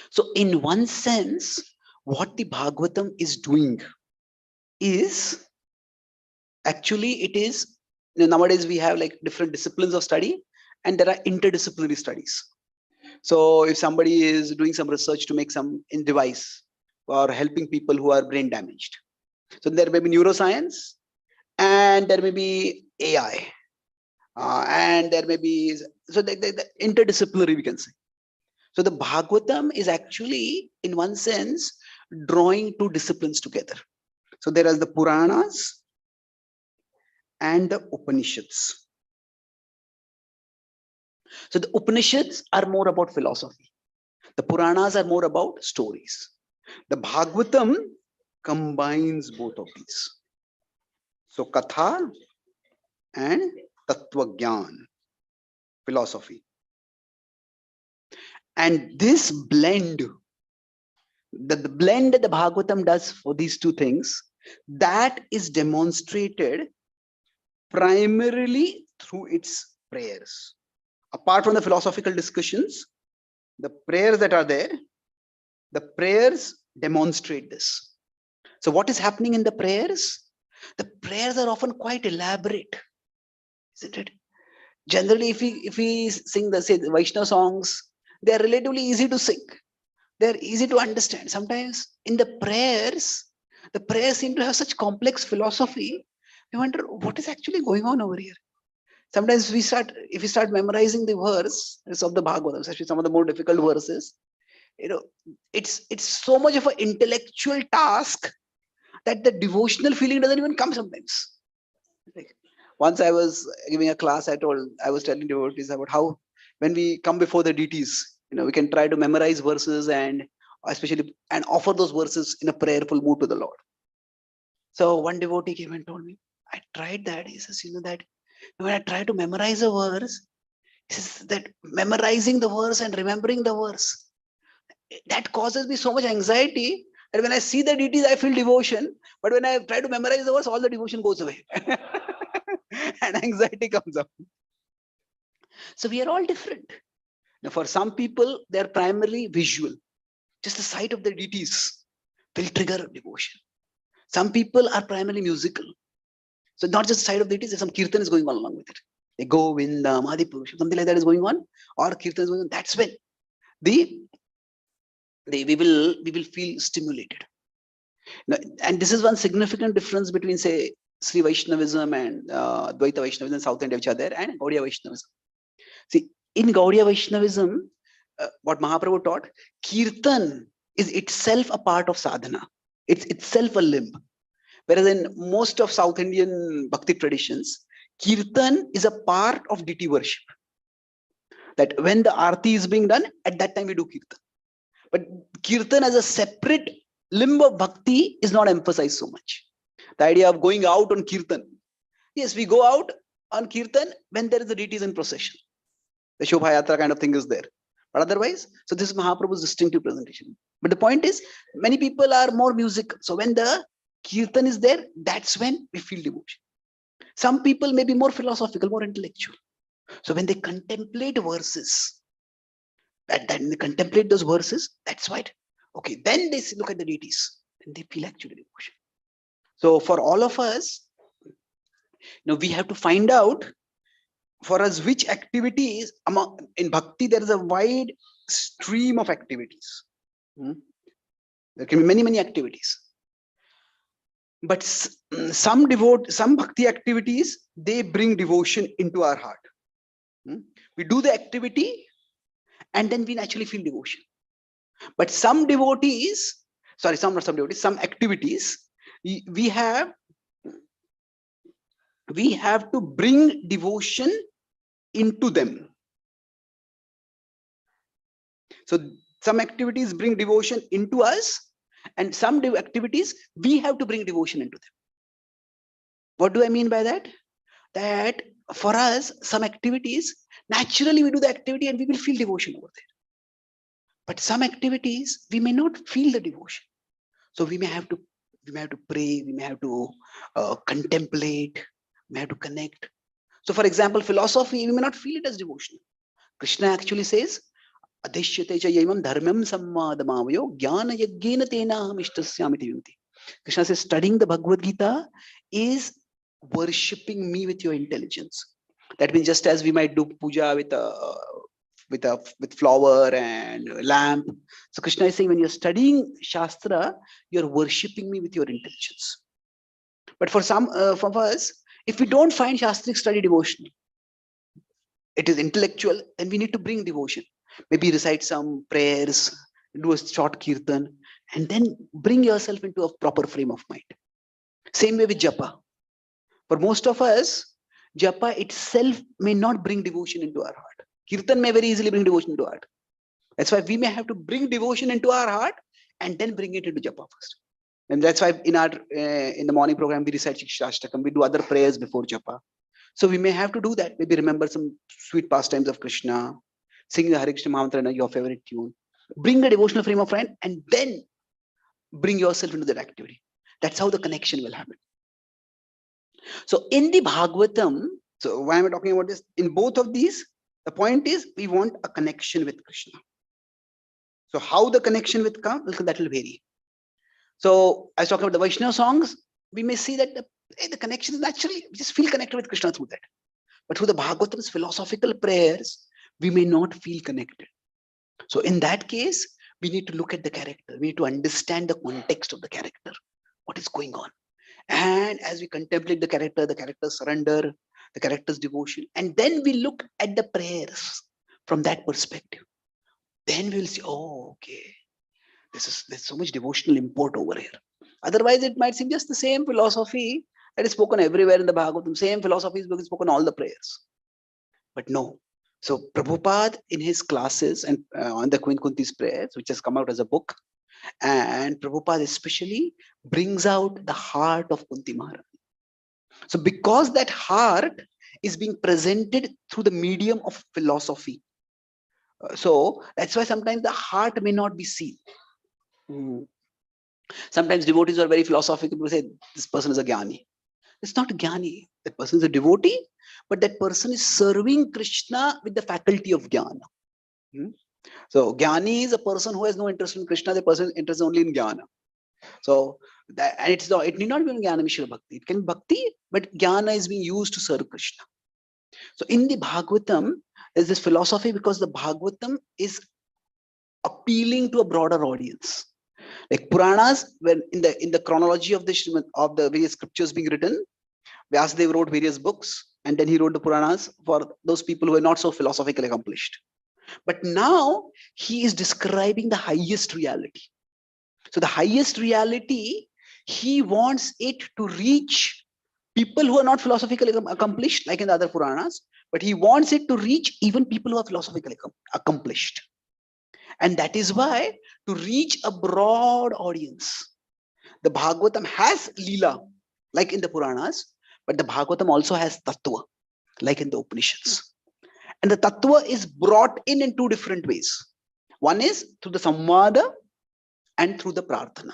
So in one sense, what the Bhagavatam is doing is, actually it is, nowadays we have like different disciplines of study, and there are interdisciplinary studies. So if somebody is doing some research to make some device or helping people who are brain damaged, so there may be neuroscience and there may be AI. and there may be, so the interdisciplinary, we can say. So the Bhagavatam is actually, in one sense, drawing two disciplines together. So there is the Puranas and the Upanishads. So the Upanishads are more about philosophy. The Puranas are more about stories. The Bhagavatam combines both of these. So Katha and Tattva Gyan, philosophy. And this blend, the blend that the Bhagavatam does for these two things, that is demonstrated primarily through its prayers. Apart from the philosophical discussions, the prayers that are there, the prayers demonstrate this. So what is happening in the prayers? The prayers are often quite elaborate, isn't it? Generally, if we sing the, say, the Vaishnava songs, they are relatively easy to sing. They're easy to understand. Sometimes in the prayers seem to have such complex philosophy. We wonder what is actually going on over here. Sometimes if we start memorizing the verse of the Bhagavatam, especially some of the more difficult verses, it's so much of an intellectual task that the devotional feeling doesn't even come sometimes. Like, once I was giving a class, I was telling devotees about how when we come before the deities, we can try to memorize verses and offer those verses in a prayerful mood to the Lord. So one devotee came and told me, I tried that. He says, that when I try to memorize a verse, he says that memorizing the verse and remembering the verse, that causes me so much anxiety that when I see the deities, I feel devotion. But when I try to memorize the verse, all the devotion goes away. And anxiety comes up. So we are all different. Now, for some people, they're primarily visual. Just the sight of the deities will trigger devotion. Some people are primarily musical. So not just the sight of the deities, some kirtan is going on along with it. They go in the Madhipurusha, something like that is going on, or kirtan is going on. That's when we will feel stimulated. Now, and this is one significant difference between, say, Sri Vaishnavism and Dvaita Vaishnavism in South India, which are there, and Gaudiya Vaishnavism. See, in Gaudiya Vaishnavism, what Mahaprabhu taught, kirtan is itself a part of sadhana. It's itself a limb. Whereas in most of South Indian bhakti traditions, kirtan is a part of deity worship. That when the arti is being done, at that time we do kirtan. But kirtan as a separate limb of bhakti is not emphasized so much. The idea of going out on kirtan. Yes, we go out on kirtan when there is a deities in procession. The Shobha Yatra kind of thing is there. But otherwise, so this is Mahaprabhu's distinctive presentation. But the point is, many people are more musical. So when the kirtan is there, that's when we feel devotion. Some people may be more philosophical, more intellectual. So when they contemplate verses, then they contemplate those verses, that's why. Okay, then they look at the deities and they feel actually devotion. So for all of us, we have to find out for us which activities in bhakti. There is a wide stream of activities. There can be many activities, but some bhakti activities, they bring devotion into our heart. We do the activity and then we naturally feel devotion. But some activities, we have to bring devotion into them. So some activities bring devotion into us, and some activities we have to bring devotion into them. What do I mean by that? That for us, some activities, naturally we do the activity and we will feel devotion over there. But some activities, we may not feel the devotion. So we may have to pray, we may have to contemplate, we may have to connect. So for example, philosophy, we may not feel it as devotion. Krishna actually says, Adhishyate cha yamam dharmam sammadamavayo jnana yagyena tenaham ishtasyamiti vinti. Krishna says, studying the Bhagavad Gita is worshipping me with your intelligence. That means just as we might do puja with flower and lamp. So Krishna is saying, when you're studying Shastra, you're worshipping me with your intelligence. But for some of us, if we don't find Shastric study devotional, it is intellectual, then we need to bring devotion. Maybe recite some prayers, do a short kirtan, and then bring yourself into a proper frame of mind. Same way with japa. For most of us, japa itself may not bring devotion into our heart. Kirtan may very easily bring devotion into our heart. That's why we may have to bring devotion into our heart and then bring it into japa first. And that's why in our in the morning program we recite Shikshashtakam, we do other prayers before japa. So we may have to do that. Maybe remember some sweet pastimes of Krishna, sing the Hare Krishna Mahamantra, your favorite tune. Bring a devotional frame of mind and then bring yourself into that activity. That's how the connection will happen. So in the Bhagavatam, so why am I talking about this? In both of these, the point is we want a connection with Krishna. So how the connection with come, that will vary. So I was talking about the Vaishnava songs, we may see that the connection is naturally, we just feel connected with Krishna through that. But through the Bhagavatam's philosophical prayers, we may not feel connected. So in that case, we need to look at the character. We need to understand the context of the character. What is going on? And as we contemplate the character's surrender, the character's devotion, and then we look at the prayers from that perspective. Then we'll see, oh, okay, there's so much devotional import over here. Otherwise, it might seem just the same philosophy that is spoken everywhere in the Bhagavatam. Same philosophy is spoken in all the prayers. But no. So Prabhupada in his classes and on the Queen Kunti's prayers, which has come out as a book, and Prabhupada especially brings out the heart of Kunti Maharani. So because that heart is being presented through the medium of philosophy, so that's why sometimes the heart may not be seen. Sometimes devotees are very philosophical. People say this person is a jnani. It's not a jnani. That person is a devotee, but that person is serving Krishna with the faculty of jnana. So jnani is a person who has no interest in Krishna. The person is interested only in jnana. So that, and it's not, it need not be jnana mishra bhakti. It can be bhakti, but jnana is being used to serve Krishna. So in the Bhagavatam, there's this philosophy because the Bhagavatam is appealing to a broader audience. Like Puranas, when in the chronology of the various scriptures being written, Vyasadeva wrote various books, and then he wrote the Puranas for those people who are not so philosophically accomplished. But now he is describing the highest reality. So the highest reality, he wants it to reach people who are not philosophically accomplished, like in the other Puranas, but he wants it to reach even people who are philosophically accomplished. And that is why, to reach a broad audience, the Bhagavatam has Leela, like in the Puranas, but the Bhagavatam also has Tattva, like in the Upanishads. And the Tattva is brought in two different ways. One is through the Samvada and through the Prarthana.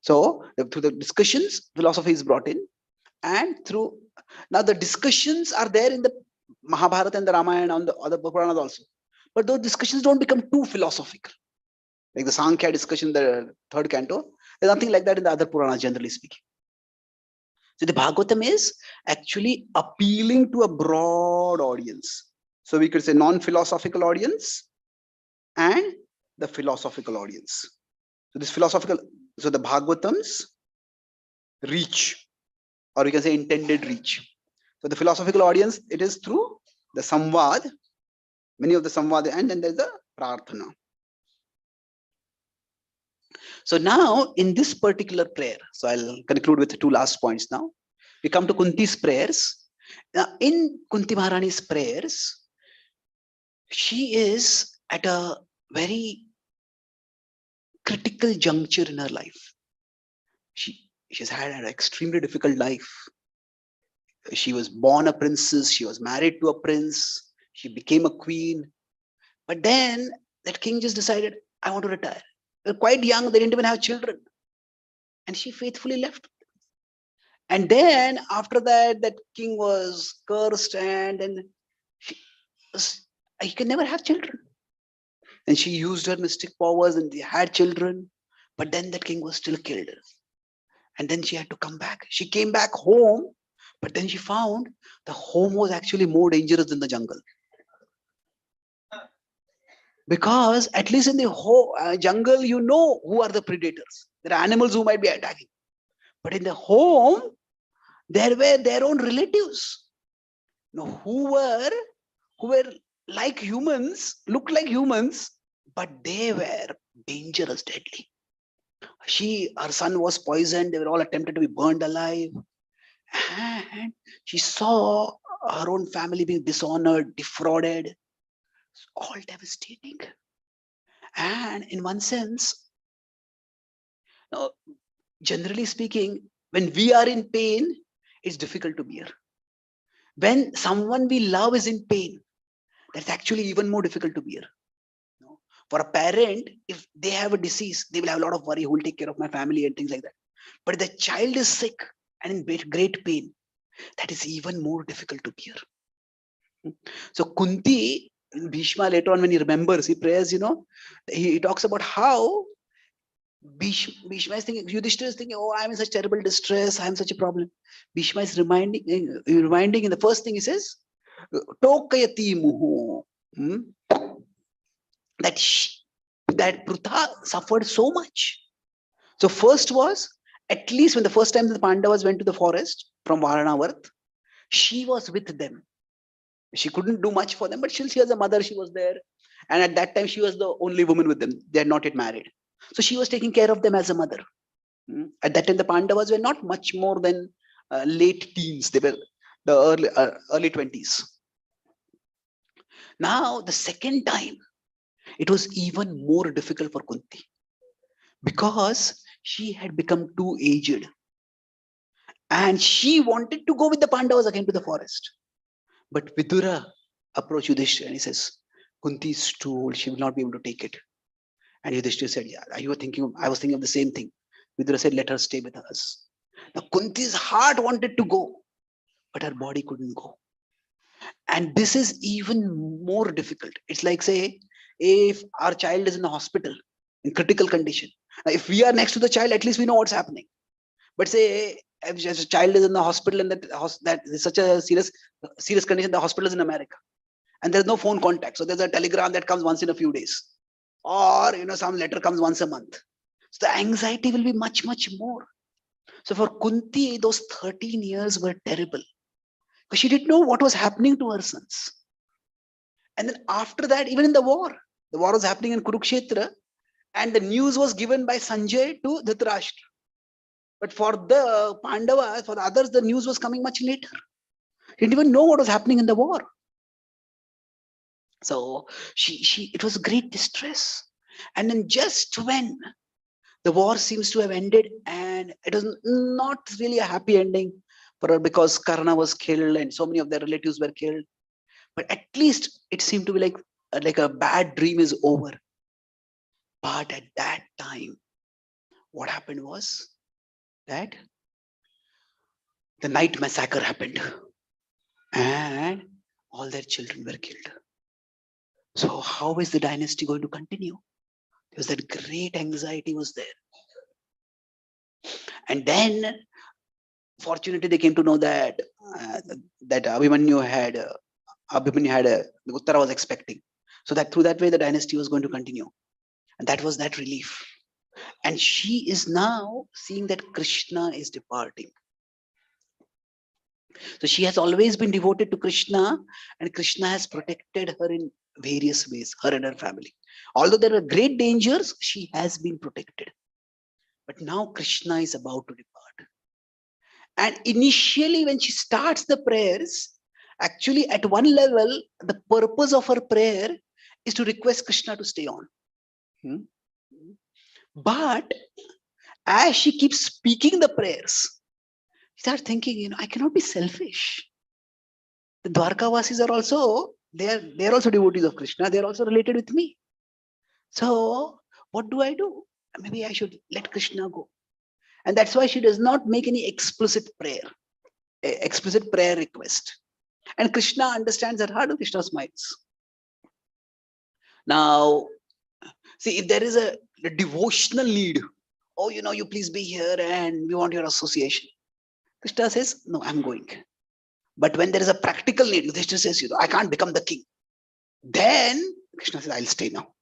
So through the discussions, philosophy is brought in, and through, now the discussions are there in the Mahabharata and the Ramayana and the other Puranas also. But those discussions don't become too philosophical. Like the Sankhya discussion in the third canto, there's nothing like that in the other Puranas, generally speaking. So the Bhagavatam is actually appealing to a broad audience. So we could say non-philosophical audience and the philosophical audience. So this philosophical, so the Bhagavatams reach, or we can say intended reach. So the philosophical audience, it is through the Samvad, many of the Samvad, and then there's the Prarthana. So now in this particular prayer, so I'll conclude with the two last points now. We come to Kunti's prayers. Now in Kunti Maharani's prayers, she is at a very critical juncture in her life. She's had an extremely difficult life. She was born a princess, she was married to a prince, she became a queen. But then that king just decided, I want to retire. They're quite young, they didn't even have children. And she faithfully left. And then after that, that king was cursed, and then he can never have children. And she used her mystic powers and they had children. But then that king was still killed. And then she had to come back. She came back home, but then she found the home was actually more dangerous than the jungle. Because at least in the whole jungle, you know who are the predators. There are animals who might be attacking. But in the home, there were their own relatives, who were who were like humans, looked like humans, but they were dangerous, deadly. Her son was poisoned. They were all attempted to be burned alive. And she saw her own family being dishonored, defrauded. It's all devastating. And in one sense, generally speaking, when we are in pain, it's difficult to bear. When someone we love is in pain, that's actually even more difficult to bear. For a parent, if they have a disease, they will have a lot of worry, who will take care of my family and things like that. But if the child is sick and in great pain, that is even more difficult to bear. So Kunti, Bhishma later on when he remembers, he prays, he talks about how Bhishma is thinking, Yudhishthira is thinking, oh, I'm in such terrible distress, I'm such a problem. Bhishma is reminding in the first thing he says, Tokayati muhu. That Prutha suffered so much. So first was, at least when the first time the Pandavas went to the forest from Varanavarth, she was with them. She couldn't do much for them, but she was a mother, she was there. And at that time, she was the only woman with them. They had not yet married. So she was taking care of them as a mother. At that time, the Pandavas were not much more than late teens. They were the early 20s. Now, the second time, it was even more difficult for Kunti because she had become too aged. And she wanted to go with the Pandavas again to the forest. But Vidura approached Yudhishthira and he says, Kunti is too old, she will not be able to take it. And Yudhishthira said, yeah, I was thinking of the same thing. Vidura said, let her stay with us. Now Kunti's heart wanted to go, but her body couldn't go. And this is even more difficult. It's like, say, if our child is in the hospital in critical condition. Now, if we are next to the child, at least we know what's happening. But say, if a child is in the hospital and that is such a serious condition, the hospital is in America, and there's no phone contact. So there's a telegram that comes once in a few days, or some letter comes once a month. So the anxiety will be much, much more. So for Kunti, those 13 years were terrible because she didn't know what was happening to her sons. And then after that, even in the war was happening in Kurukshetra, and the news was given by Sanjay to Dhritarashtra. But for the Pandavas, for the others, the news was coming much later. He didn't even know what was happening in the war. So it was great distress. And then just when the war seems to have ended, and it was not really a happy ending for her because Karna was killed and so many of their relatives were killed. But at least it seemed to be like a bad dream is over. But at that time, what happened was that the night massacre happened and all their children were killed. So how is the dynasty going to continue? Because that great anxiety was there. And then, fortunately, they came to know that Abhimanyu had the Uttara was expecting. So that through that way, the dynasty was going to continue. And that was that relief. And she is now seeing that Krishna is departing. So she has always been devoted to Krishna, and Krishna has protected her in various ways, her and her family. Although there are great dangers, she has been protected. But now Krishna is about to depart. And initially, when she starts the prayers, actually at one level, the purpose of her prayer is to request Krishna to stay on. But as she keeps speaking the prayers, she starts thinking, I cannot be selfish. The Dwarkavasis are also, they're also devotees of Krishna. They're also related with me. So what do I do? Maybe I should let Krishna go. And that's why she does not make any explicit prayer request. And Krishna understands her heart and Krishna smiles. Now, see, if there is a devotional need, you please be here and we want your association. Krishna says, no, I'm going. But when there is a practical need, Krishna says, I can't become the king. Then Krishna says, I'll stay now.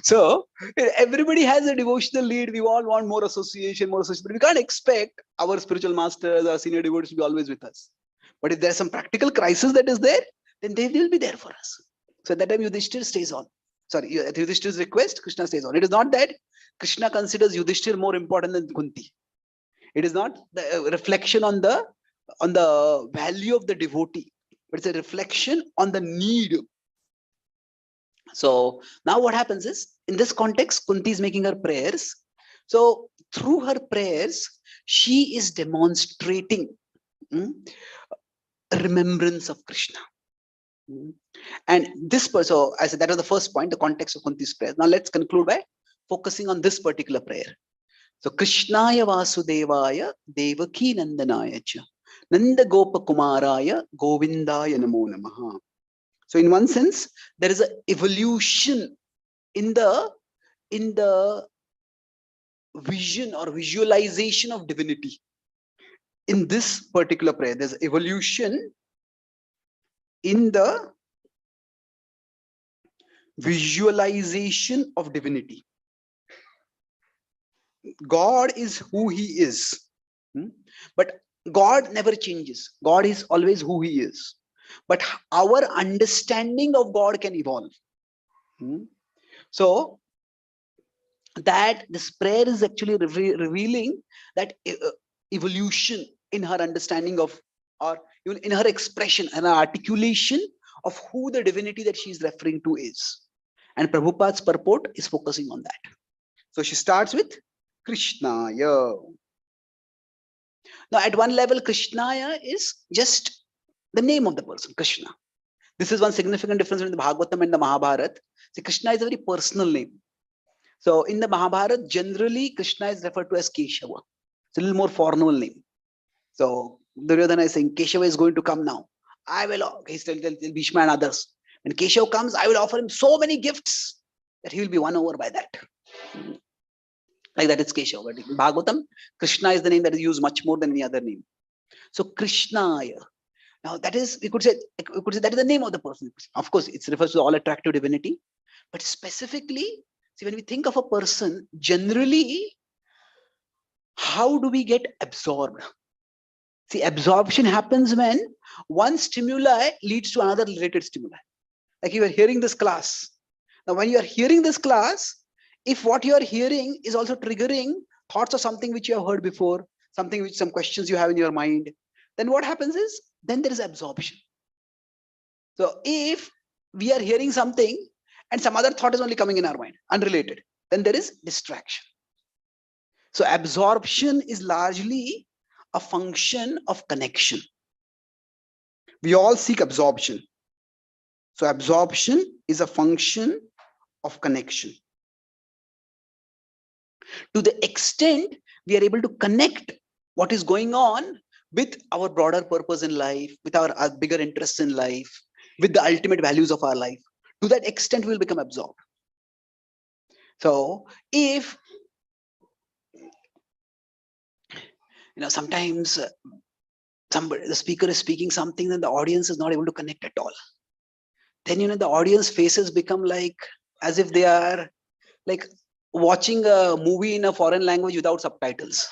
So everybody has a devotional need. We all want more association. But we can't expect our spiritual masters, our senior devotees to be always with us. But if there's some practical crisis that is there, then they will be there for us. So at that time, Yudhishthir stays on. Sorry, at Yudhishthir's request, Krishna stays on. It is not that Krishna considers Yudhishthir more important than Kunti. It is not the reflection on the value of the devotee, but it's a reflection on the need. So now what happens is, in this context, Kunti is making her prayers. So through her prayers, she is demonstrating remembrance of Krishna. And this, so I said that was the first point, the context of Kunti's prayer. Now let's conclude by focusing on this particular prayer. So Krishnaya Vasudevaya Devaki Nandanaya cha Nanda Gopa Kumaraya Govindaya Namo Namaha. So in one sense, there is an evolution in the vision or visualization of divinity. In this particular prayer, there's evolution in the visualization of divinity. God is who he is, but God never changes. God is always who he is, but our understanding of God can evolve. So that this prayer is actually revealing that evolution in her understanding of, or even in her expression and her articulation of who the divinity that she is referring to is. And Prabhupada's purport is focusing on that. So she starts with Krishnaya. Now at one level, Krishnaya is just the name of the person, Krishna. This is one significant difference between the Bhagavatam and the Mahabharata. See, Krishna is a very personal name. So in the Mahabharata, generally Krishna is referred to as Keshava. It's a little more formal name. So Duryodhana is saying, Keshava is going to come now. I will, he's telling Bhishma and others. When Keshava comes, I will offer him so many gifts that he will be won over by that. Like that, it's Keshava. But in Bhagavatam, Krishna is the name that is used much more than any other name. So Krishnaya. Now that is, we could say that is the name of the person. Of course, it refers to all attractive divinity. But specifically, see, when we think of a person, generally, how do we get absorbed? See, absorption happens when one stimuli leads to another related stimuli. Like you are hearing this class. Now, when you are hearing this class, if what you are hearing is also triggering thoughts of something which you have heard before, some questions you have in your mind, then what happens is, then there is absorption. So if we are hearing something and some other thought is only coming in our mind, unrelated, then there is distraction. So absorption is largely a function of connection. We all seek absorption. So absorption is a function of connection. To the extent we are able to connect what is going on with our broader purpose in life, with our bigger interests in life, with the ultimate values of our life, to that extent we will become absorbed. So if, sometimes the speaker is speaking something, then the audience is not able to connect at all. Then, the audience faces become like, as if they are like watching a movie in a foreign language without subtitles.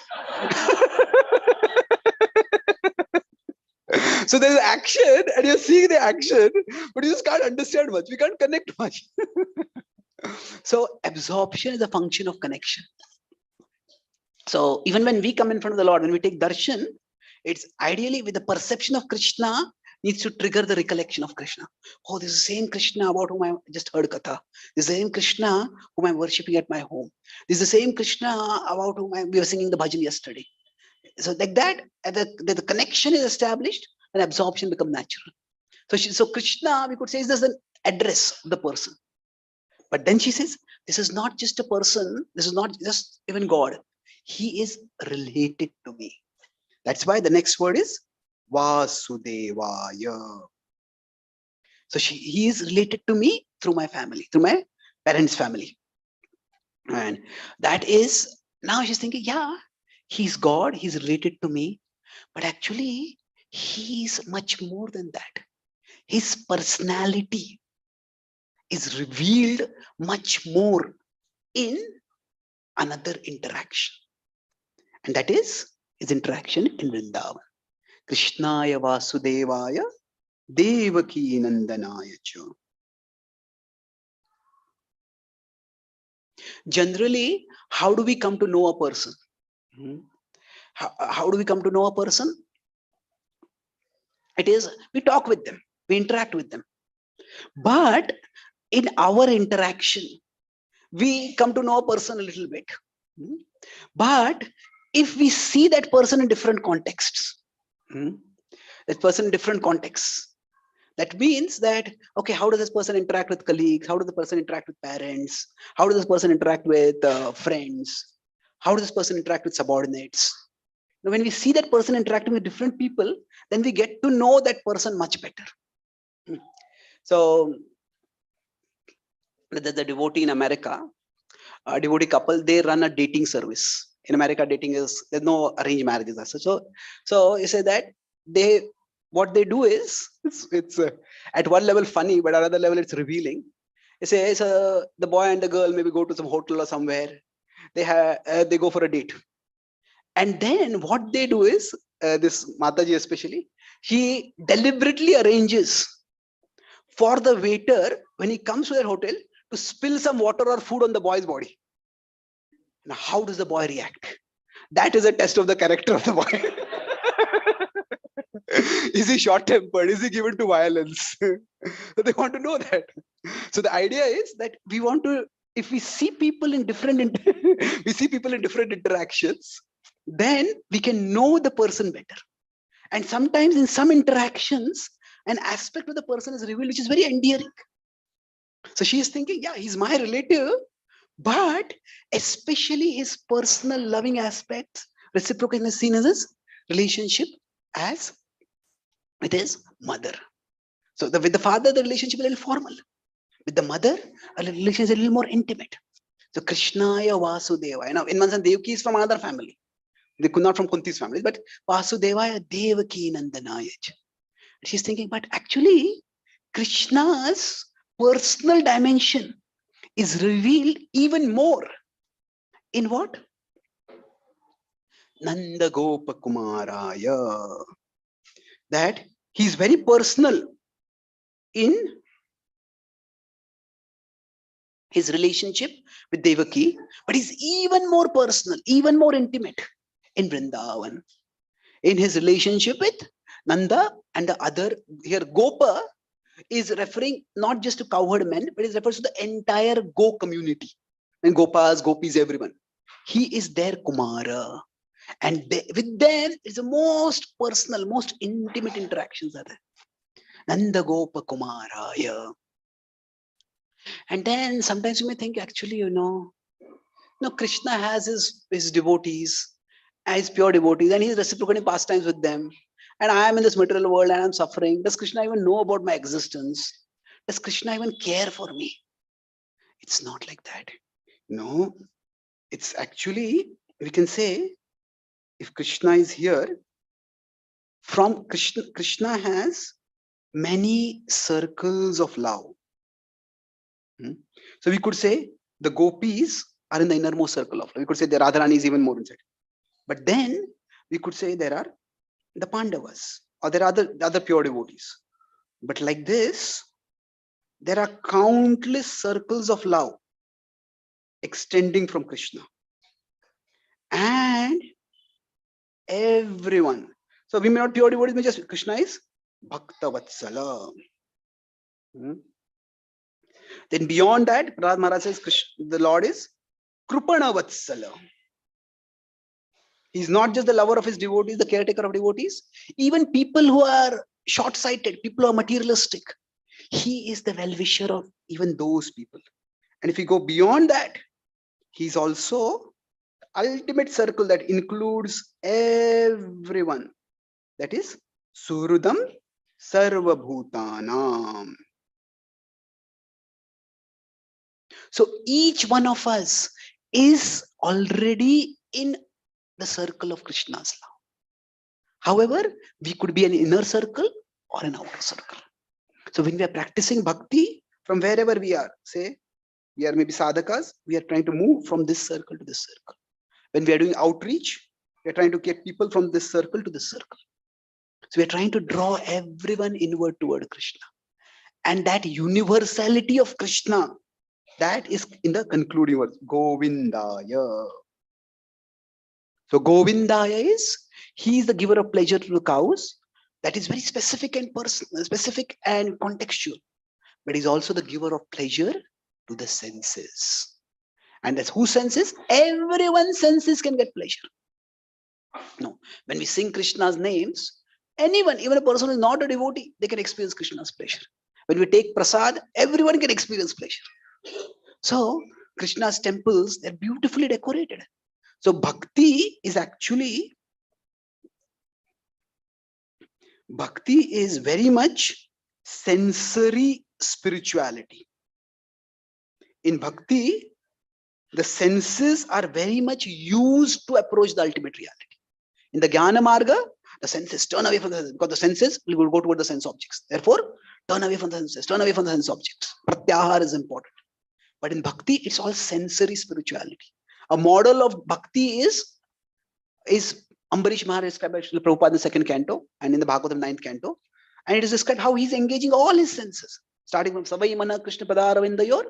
So there's action and you're seeing the action, but you just can't understand much. We can't connect much. So absorption is a function of connection. So even when we come in front of the Lord, when we take darshan, it's ideally with the perception of Krishna needs to trigger the recollection of Krishna. Oh, this is the same Krishna about whom I just heard Katha. This is the same Krishna whom I'm worshipping at my home. This is the same Krishna about whom we were singing the bhajan yesterday. So like that, the connection is established and absorption becomes natural. So Krishna, we could say, is just an address of the person. But then she says, this is not just a person. This is not just even God. He is related to me. That's why the next word is Vasudevaya. So he is related to me through my family, through my parents' family. And that is, now she's thinking, yeah, he's God, he's related to me. But actually, he's much more than that. His personality is revealed much more in another interaction. And that is his interaction in Vrindavan. Krishnaya Vasudevaya Devaki Nandanaya cha. Generally, how do we come to know a person? How do we come to know a person? It is, we talk with them, we interact with them. But in our interaction, we come to know a person a little bit. But if we see that person in different contexts, that person in different contexts, that means that, okay, how does this person interact with colleagues? How does the person interact with parents? How does this person interact with friends? How does this person interact with subordinates? Now, when we see that person interacting with different people, then we get to know that person much better. So the devotee in America, a devotee couple, they run a dating service. In America, dating is, there's no arranged marriages as such. So you say that what they do is, it's at one level funny, but another level it's revealing. You say the boy and the girl maybe go to some hotel or somewhere. They go for a date, and then what they do is, this Mataji especially, he deliberately arranges for the waiter when he comes to that hotel to spill some water or food on the boy's body. Now, how does the boy react? That is a test of the character of the boy. Is he short-tempered? Is he given to violence? So they want to know that. So the idea is that we want to, if we see people in different, we see people in different interactions, then we can know the person better. And sometimes in some interactions, an aspect of the person is revealed which is very endearing. So she is thinking, yeah, he's my relative, but especially his personal loving aspects, reciprocal is seen as his relationship as with his mother. So with the father, the relationship is a little formal. With the mother, a relationship is a little more intimate. So Krishnaya Vasudevaya. Now, in one sense, Devaki is from another family. They could not from Kunti's family, but Vasudevaya Devaki Nandanaya. She's thinking, but actually, Krishna's personal dimension is revealed even more in what? Nanda Gopa Kumaraya. That he's very personal in his relationship with Devaki, but he's even more personal, even more intimate in Vrindavan. In his relationship with Nanda and the other, here Gopa is referring not just to cowherd men, but it refers to the entire Go community. And Gopas, Gopis, everyone. He is their Kumara. And with them is the most personal, most intimate interactions are there. Nanda Gopa Kumaraya. And then sometimes you may think, actually, Krishna has his devotees, his pure devotees, and he's reciprocating pastimes with them. And I am in this material world and I'm suffering. Does Krishna even know about my existence? Does Krishna even care for me? It's not like that. No, it's actually, we can say, if Krishna is here, from Krishna has many circles of love. So we could say the gopis are in the innermost circle of love. We could say the Radharani is even more inside. But then we could say there are the Pandavas or there are other pure devotees. But like this, there are countless circles of love extending from Krishna. And everyone. So we may not pure devotees, may just Krishna is Bhakta Vatsala. Then beyond that, Prahlad Maharaj says the Lord is Krupana Vatsala. He's not just the lover of his devotees, the caretaker of devotees. Even people who are short-sighted, people who are materialistic, he is the well-wisher of even those people. And if we go beyond that, he's also the ultimate circle that includes everyone. That is Surudam Sarva Bhutanam. So each one of us is already in the circle of Krishna's love. However, we could be an inner circle or an outer circle. So when we are practicing bhakti, from wherever we are, say we are maybe sadhakas, we are trying to move from this circle to this circle. When we are doing outreach, we are trying to get people from this circle to this circle. So we are trying to draw everyone inward toward Krishna. And that universality of Krishna, that is in the concluding words, Govindaya. So Govindaya is, he is the giver of pleasure to the cows. That is very specific and personal, specific and contextual. But he's also the giver of pleasure to the senses. And that's whose senses? Everyone's senses can get pleasure. No, when we sing Krishna's names, anyone, even a person who is not a devotee, they can experience Krishna's pleasure. When we take prasad, everyone can experience pleasure. So Krishna's temples, they're beautifully decorated. So bhakti is actually, bhakti is very much sensory spirituality. In bhakti, the senses are very much used to approach the ultimate reality. In the Jnana Marga, the senses turn away from the senses, because the senses will go toward the sense objects. Therefore, turn away from the senses, turn away from the sense objects. Pratyahar is important. But in bhakti, it's all sensory spirituality. A model of bhakti is Ambarish Maharaj described by Srila Prabhupada in the second canto and in the Bhagavatam 9th canto. And it is described how he's engaging all his senses, starting from Savai Mana Krishna Padaravindayor,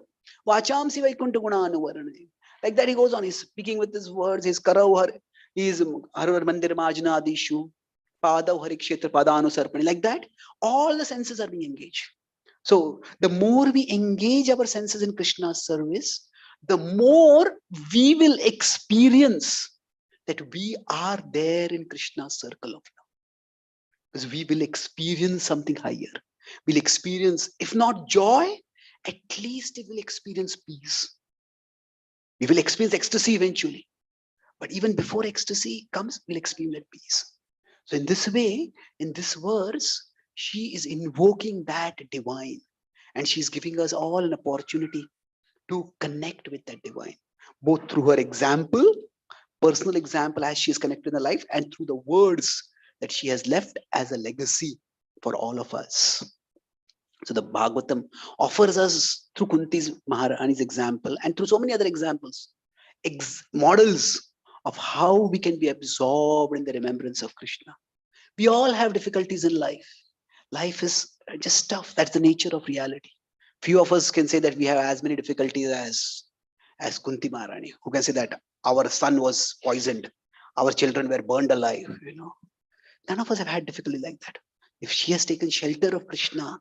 Vacham Sivai Kunta Gunanuvarane. Like that, he goes on, he's speaking with his words, his Karau, he's Harvar Mandir Majna Adishu, Padav Harikshetra Padanu Sarpani. Like that, all the senses are being engaged. So the more we engage our senses in Krishna's service, the more we will experience that we are there in Krishna's circle of love. Because we will experience something higher. We'll experience, if not joy, at least we will experience peace. We will experience ecstasy eventually. But even before ecstasy comes, we'll experience that peace. So in this way, in this verse, she is invoking that divine. And she's giving us all an opportunity to connect with that divine, both through her example, personal example as she is connected in her life, and through the words that she has left as a legacy for all of us. So the Bhagavatam offers us through Kunti's Maharani's example and through so many other examples, models of how we can be absorbed in the remembrance of Krishna. We all have difficulties in life. Life is just tough. That's the nature of reality. Few of us can say that we have as many difficulties as Kunti Maharani, who can say that our son was poisoned, our children were burned alive. None of us have had difficulty like that. If she has taken shelter of Krishna,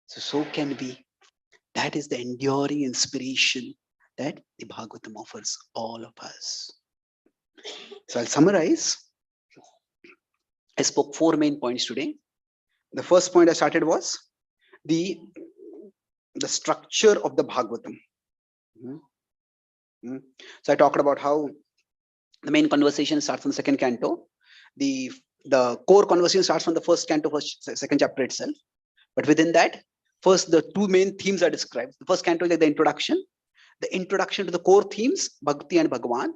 so can we. That is the enduring inspiration that the Bhagavatam offers all of us. So I'll summarize. I spoke 4 main points today. The first point I started was the structure of the Bhagavatam. So I talked about how the main conversation starts from the second canto. The core conversation starts from the first canto, second chapter itself. But within that, first the 2 main themes are described. The first canto is like the introduction to the core themes, Bhakti and Bhagavan.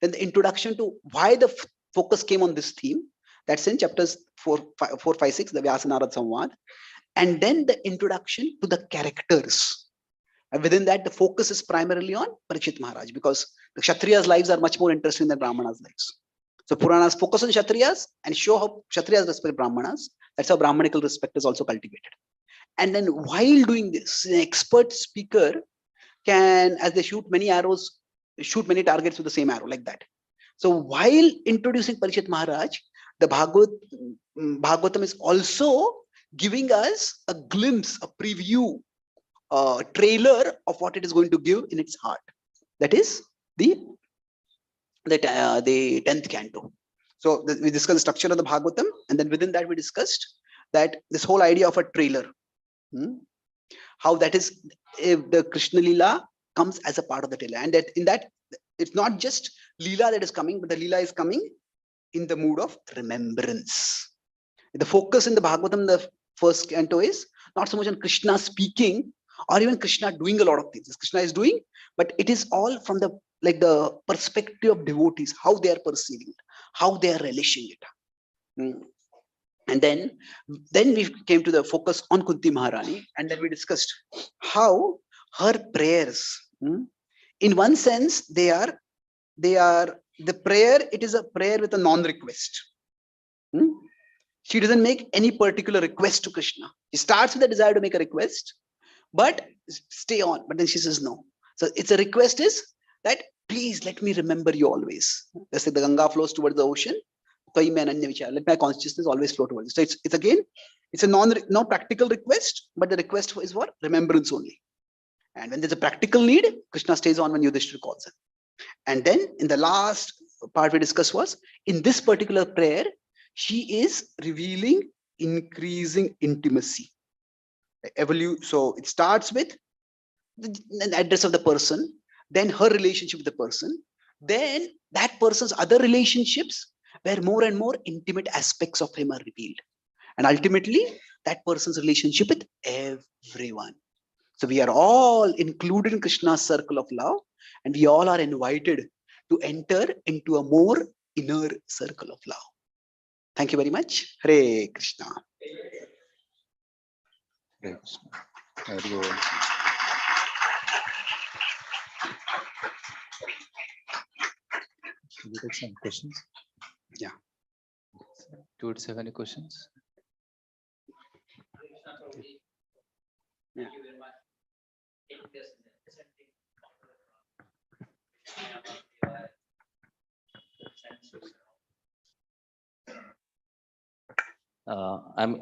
Then the introduction to why the focus came on this theme. That's in chapters 4, 5, 6, the Vyasa Narad Samvad. And then the introduction to the characters. And within that, the focus is primarily on Parikshit Maharaj, because the Kshatriyas' lives are much more interesting than Brahmanas' lives. So Puranas focus on Kshatriyas and show how Kshatriyas respect Brahmanas. That's how Brahmanical respect is also cultivated. And then while doing this, an expert speaker can, as they shoot many arrows, shoot many targets with the same arrow, like that. So while introducing Parikshit Maharaj, the Bhagavatam is also giving us a glimpse, a preview, a trailer of what it is going to give in its heart. That is the 10th canto. So we discussed the structure of the Bhagavatam, and then within that we discussed that this whole idea of a trailer, how that is, if the Krishna Leela comes as a part of the trailer, and that in that it's not just Leela that is coming, but the Leela is coming in the mood of remembrance. The focus in the Bhagavatam, the first canto, is not so much on Krishna speaking or even Krishna doing a lot of things. Krishna is doing, but it is all from the perspective of devotees, how they are perceiving it, how they are relishing it. And then we came to the focus on Kunti Maharani, and then we discussed how her prayers, in one sense, they are the prayer. It is a prayer with a non-request. She doesn't make any particular request to Krishna. She starts with a desire to make a request, but stay on. But then she says no. So it's a request is that please let me remember you always. Just like the Ganga flows towards the ocean. Let my consciousness always flow towards it. So it's again, it's a non practical request, but the request is for remembrance only. And when there's a practical need, Krishna stays on when Yudhishthira calls him. And then in the last part we discussed was, in this particular prayer, she is revealing increasing intimacy. So it starts with the address of the person, then her relationship with the person, then that person's other relationships, where more and more intimate aspects of him are revealed. And ultimately, that person's relationship with everyone. So we are all included in Krishna's circle of love, and we all are invited to enter into a more inner circle of love. Thank you very much. Hare Krishna. Hare Krishna. Very good. Should we take some questions? Yeah. Do you have any questions? Yeah.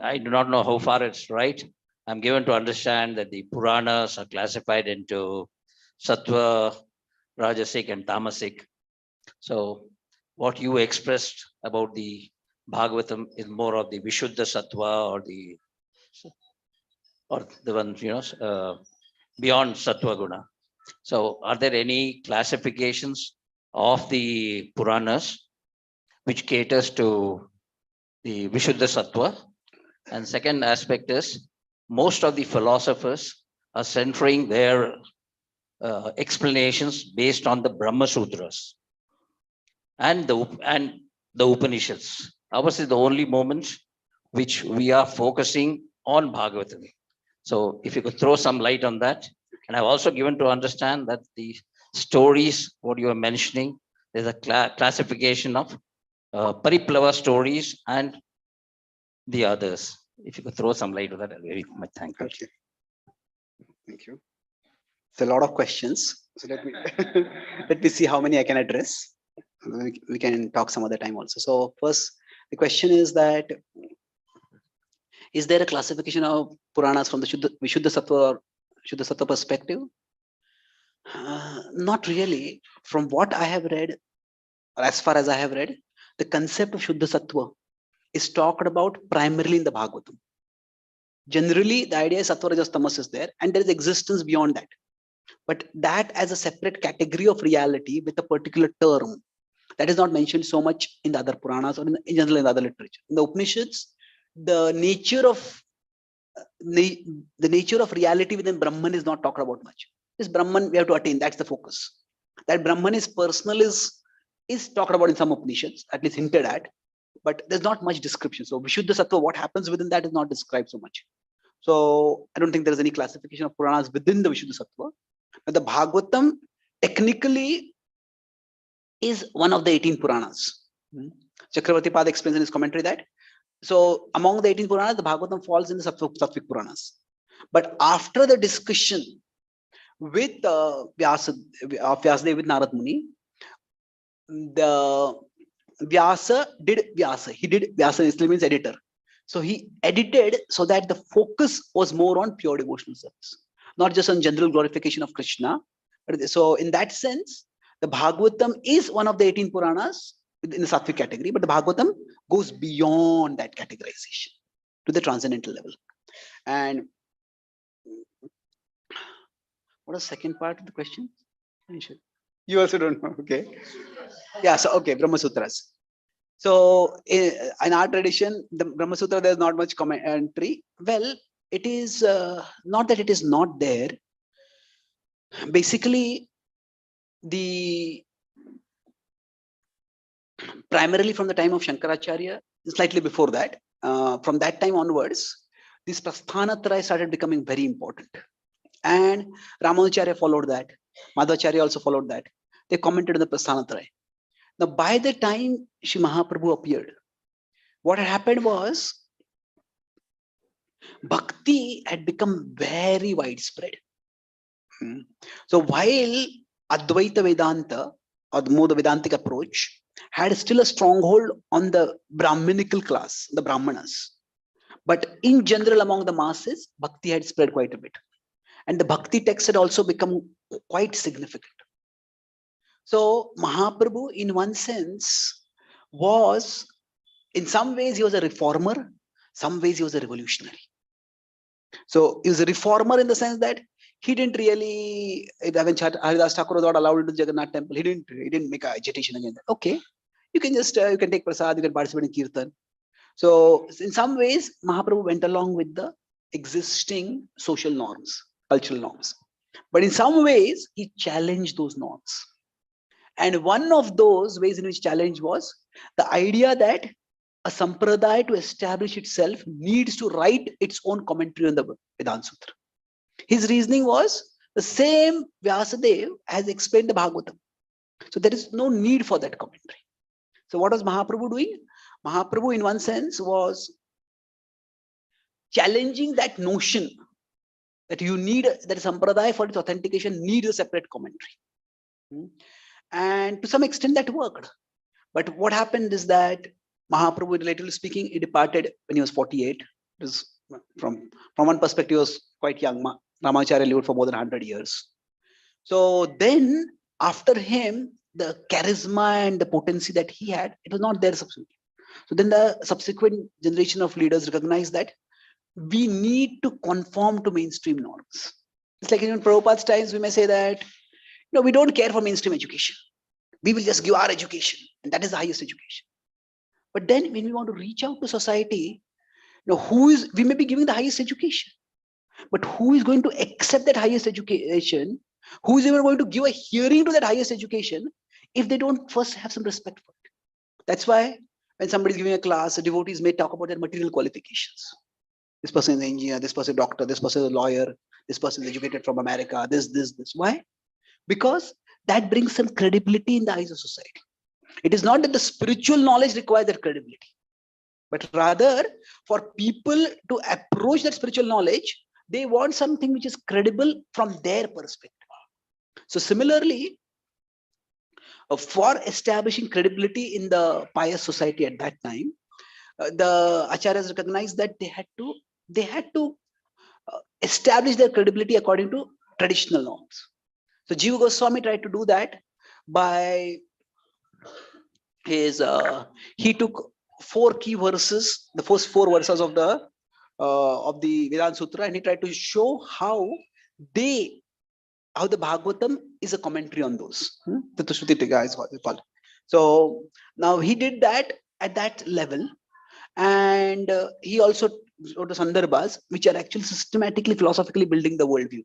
I do not know how far it's right. I'm given to understand that the Puranas are classified into Sattva, Rajasic, and Tamasic. So what you expressed about the Bhagavatam is more of the Vishuddha Sattva or the ones, beyond Sattva Guna. So are there any classifications of the Puranas which caters to the Vishuddha Sattva? And second aspect is, most of the philosophers are centering their explanations based on the Brahma Sutras and the Upanishads. Ours is the only moment which we are focusing on Bhagavatam. So if you could throw some light on that. And I've also given to understand that the stories, what you are mentioning, there's a classification of Pariplava stories and the others. If you could throw some light on that, I'll very much thank you. Okay. Thank you. It's a lot of questions. So let me let me see how many I can address. We can talk some other time also. So first, the question is that, is there a classification of Puranas from the Vishuddha Sattva or Shuddha Sattva perspective? Not really. From what I have read, or as far as I have read, the concept of Shuddha Sattva is talked about primarily in the Bhagavatam. Generally, the idea is Sattva, Rajas, Tamas is there, and there is existence beyond that. But that as a separate category of reality with a particular term, that is not mentioned so much in the other Puranas or in general in the other literature. In the Upanishads, the nature of reality within Brahman is not talked about much. This Brahman we have to attain. That's the focus. That Brahman is personal is talked about in some Upanishads, at least hinted at, but there's not much description. So Vishuddha Sattva, what happens within that is not described so much. So I don't think there's any classification of Puranas within the Vishuddha Sattva. But the Bhagavatam technically is one of the 18 Puranas. Chakravarti Pada explains in his commentary that, so among the 18 Puranas, the Bhagavatam falls in the Sattvic Puranas. But after the discussion with Vyasadeva with Narad Muni, the Vyasa did Vyasa. He did Vyasa, Islam means editor. So he edited so that the focus was more on pure devotional service, not just on general glorification of Krishna. So in that sense, the Bhagavatam is one of the 18 Puranas in the Sattvic category, but the Bhagavatam goes beyond that categorization to the transcendental level. And what was the second part of the question? You also don't know, okay? Yeah, so okay, Brahma Sutras. So in our tradition, the Brahma Sutra, there's not much commentary. Well, it is not that it is not there. Basically, primarily from the time of Shankaracharya, slightly before that, from that time onwards, this Prasthanatraya started becoming very important. And Ramanujacharya followed that. Madhvacharya also followed that. They commented on the Prasthanatraya. Now, by the time Shri Mahaprabhu appeared, what had happened was bhakti had become very widespread. So while Advaita Vedanta, or the more the Vedantic approach, had still a stronghold on the Brahminical class, the Brahmanas. But in general, among the masses, bhakti had spread quite a bit. And the bhakti text had also become quite significant. So Mahaprabhu, in one sense, was, in some ways, he was a reformer, some ways he was a revolutionary. So he was a reformer in the sense that he didn't really, when Haridas Thakur was not allowed into Jagannath temple, he didn't make agitation against that. Okay, you can just, you can take prasad, you can participate in kirtan. So in some ways, Mahaprabhu went along with the existing social norms, cultural norms. But in some ways, he challenged those norms. And one of those ways in which challenge was the idea that a sampradaya to establish itself needs to write its own commentary on the Vedanta Sutra. His reasoning was the same Vyasadeva has explained the Bhagavatam. So there is no need for that commentary. So what was Mahaprabhu doing? Mahaprabhu, in one sense, was challenging that notion that you need, that sampradaya for its authentication needs a separate commentary. And to some extent that worked. But what happened is that Mahaprabhu, relatively speaking, he departed when he was 48. It was from one perspective, he was quite young. Ramacharya lived for more than 100 years. So then, after him, the charisma and the potency that he had, it was not there subsequently. So then the subsequent generation of leaders recognized that we need to conform to mainstream norms. It's like in Prabhupada's times, we may say that, we don't care for mainstream education. We will just give our education, and that is the highest education. But then when we want to reach out to society, we may be giving the highest education, but who is going to accept that highest education? Who is even going to give a hearing to that highest education if they don't first have some respect for it? That's why when somebody is giving a class, the devotees may talk about their material qualifications. This person is an engineer, this person is a doctor, this person is a lawyer, this person is educated from America, this. Why? Because that brings some credibility in the eyes of society. It is not that the spiritual knowledge requires that credibility, but rather for people to approach that spiritual knowledge, they want something which is credible from their perspective. So similarly, for establishing credibility in the pious society at that time, the acharyas recognized that they had to establish their credibility according to traditional norms. So Jiva Goswami tried to do that by he took 4 key verses, the first 4 verses of the Vedanta Sutra, and he tried to show how the Bhagavatam is a commentary on those. The Shruti Tika is what we call it. So now he did that at that level, and he also wrote the Sandarbhas, which are actually systematically, philosophically building the worldview.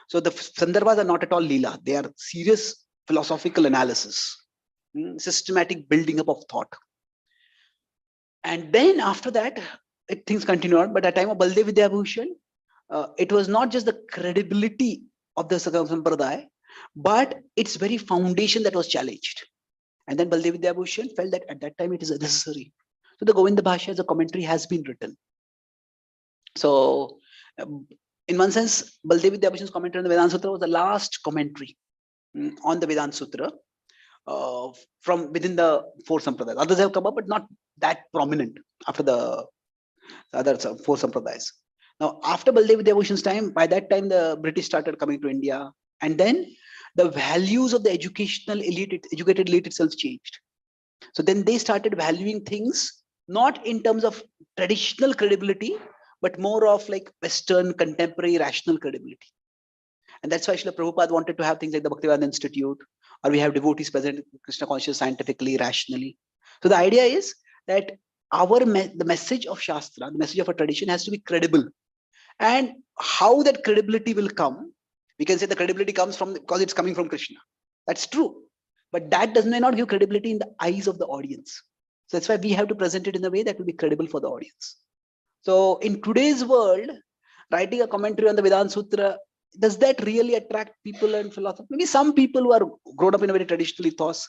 So the Sandarbhas are not at all Leela, they are serious philosophical analysis, systematic building up of thought. And then after that, things continued. But at the time of Baldev Vidyabhushan, it was not just the credibility of the Sampradaya, but its very foundation that was challenged. And then Baldev Vidyabhushan felt that at that time it is necessary. So the Govinda Bhashya as a commentary has been written. So in one sense, Baldev Vidyabhushan's commentary on the Vedanta Sutra was the last commentary on the Vedanta Sutra from within the 4 sampradayas. Others have come up, but not that prominent after the other 4 sampradayas. Now, after Baldev Vidyabhushan's time, by that time, the British started coming to India, and then the values of the educated elite itself changed. So then they started valuing things not in terms of traditional credibility, but more of like Western contemporary rational credibility. And that's why Srila Prabhupada wanted to have things like the Bhaktivedanta Institute, or we have devotees present Krishna consciousness scientifically, rationally. So the idea is that the message of Shastra, the message of a tradition has to be credible. And how that credibility will come, we can say the credibility comes from because it's coming from Krishna. That's true. But that does not give credibility in the eyes of the audience. So that's why we have to present it in a way that will be credible for the audience. So in today's world, writing a commentary on the Vedanta Sutra, does that really attract people and philosophers? Maybe some people who are grown up in a very traditional ethos,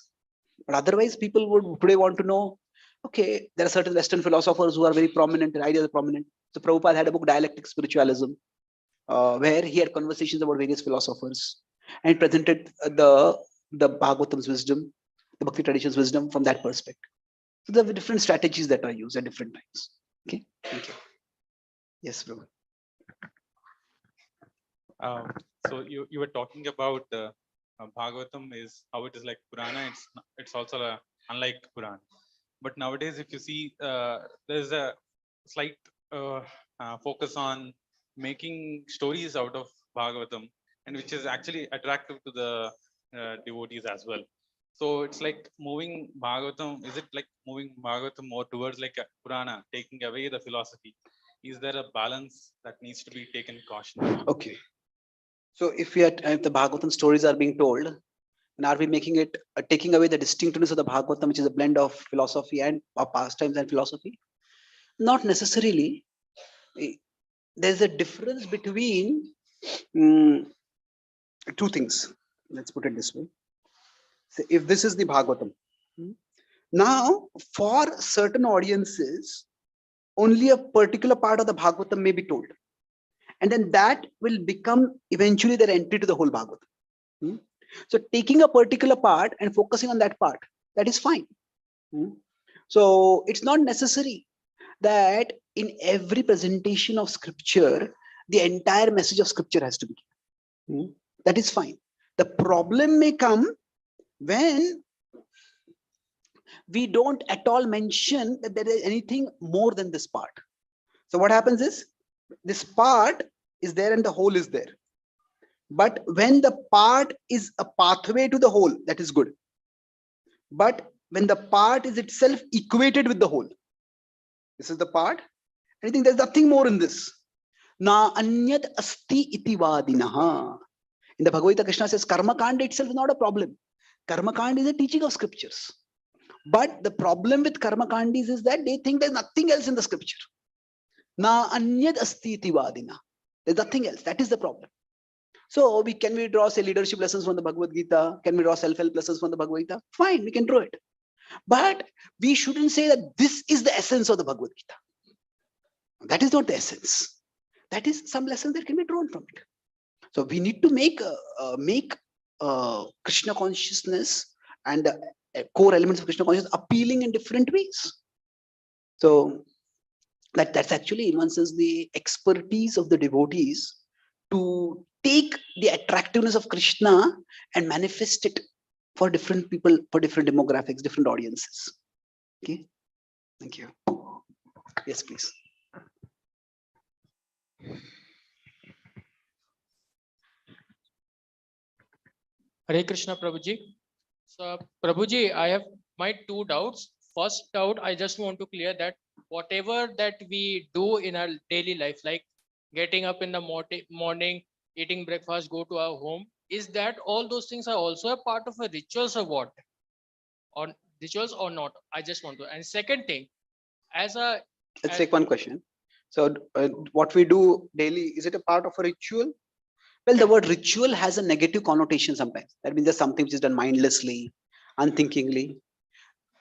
but otherwise people would today want to know Okay, there are certain Western philosophers who are very prominent, their ideas are prominent. So Prabhupada had a book, Dialectic Spiritualism, where he had conversations about various philosophers and presented the Bhagavatam's wisdom, the Bhakti tradition's wisdom from that perspective. So there are different strategies that are used at different times. Okay, thank you. Yes, Prabhu. So you were talking about Bhagavatam is how it is like Purana. It's also unlike Purana. But nowadays, if you see, there's a slight focus on making stories out of Bhagavatam, and which is actually attractive to the devotees as well. So it's like moving Bhagavatam. Is it like moving Bhagavatam more towards like a Purana, taking away the philosophy? Is there a balance that needs to be taken caution? Okay. So if the Bhagavatam stories are being told, and are we making it taking away the distinctness of the Bhagavatam, which is a blend of philosophy and pastimes and philosophy? Not necessarily. There's a difference between two things. Let's put it this way. So if this is the Bhagavatam, now for certain audiences, only a particular part of the Bhagavatam may be told. And then that will become eventually their entry to the whole Bhagavatam. So taking a particular part and focusing on that part, that is fine. So it's not necessary that in every presentation of scripture, the entire message of scripture has to be given. That is fine. The problem may come when we don't at all mention that there is anything more than this part. So what happens is, this part is there and the whole is there. But when the part is a pathway to the whole, that is good. But when the part is itself equated with the whole, this is the part, I think there's nothing more in this. Na anyat asti iti vadinaha. In the Bhagavata, Krishna says karma kanda itself is not a problem. Karma kanda is a teaching of scriptures. But the problem with karma kandis is that they think there's nothing else in the scripture. Na anyat asti iti vadina. There's nothing else. That is the problem. So can we draw, say, leadership lessons from the Bhagavad Gita? Can we draw self-help lessons from the Bhagavad Gita? Fine, we can draw it. But we shouldn't say that this is the essence of the Bhagavad Gita. That is not the essence. That is some lessons that can be drawn from it. So we need to make Krishna consciousness and core elements of Krishna consciousness appealing in different ways. So that's actually, in one sense, the expertise of the devotees to take the attractiveness of Krishna and manifest it for different people, for different demographics, different audiences. Okay, thank you. Yes, please. Hare Krishna, Prabhuji. So, Prabhuji, I have my two doubts. First doubt, I just want to clear that whatever that we do in our daily life, like getting up in the morning, eating breakfast, go to our home, is that all those things are also a part of a rituals or what? Or rituals or not? I just want to. And second thing, Let's take one question. So what we do daily, is it a part of a ritual? Well, the word ritual has a negative connotation sometimes. That means there's something which is done mindlessly, unthinkingly.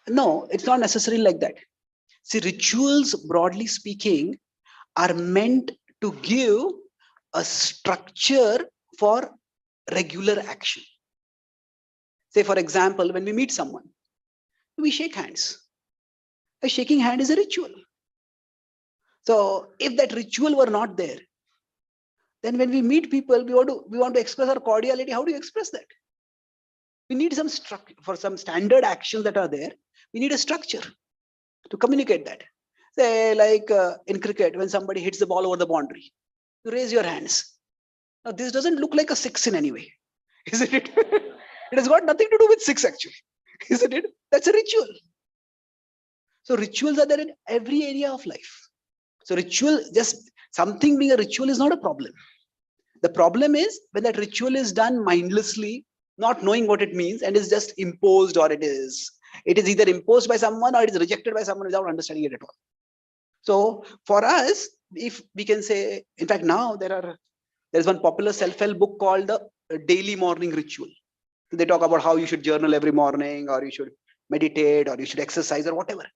No, it's not necessarily like that. See, rituals, broadly speaking, are meant to give a structure for regular action. Say, for example, when we meet someone, we shake hands. A shaking hand is a ritual. So if that ritual were not there, then when we meet people, we want to express our cordiality. How do you express that? We need some structure for some standard actions that are there. We need a structure to communicate that. Say, like in cricket, when somebody hits the ball over the boundary, you raise your hands. Now, this doesn't look like a six in any way, isn't it? It has got nothing to do with six, actually, isn't it? That's a ritual. So rituals are there in every area of life. So ritual, just something being a ritual is not a problem. The problem is when that ritual is done mindlessly, not knowing what it means, and is just imposed, or it is either imposed by someone or it is rejected by someone without understanding it at all. So for us, if we can say, in fact, now there's one popular self-help book called the Daily Morning Ritual. They talk about how you should journal every morning, or you should meditate, or you should exercise, or whatever.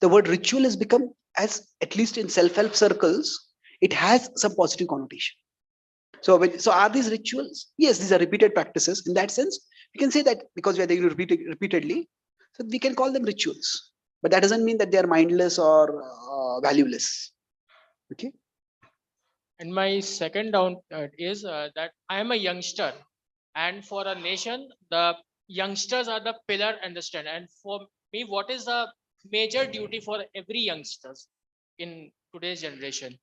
the word ritual has become, as at least in self-help circles, it has some positive connotation. So are these rituals? Yes, these are repeated practices. In that sense, we can say that because we are doing it repeatedly, so we can call them rituals. But that doesn't mean that they are mindless or valueless. Okay. And my second down is that I am a youngster, and for a nation, the youngsters are the pillar and the strength. And for me, what is the major duty for every youngsters in today's generation?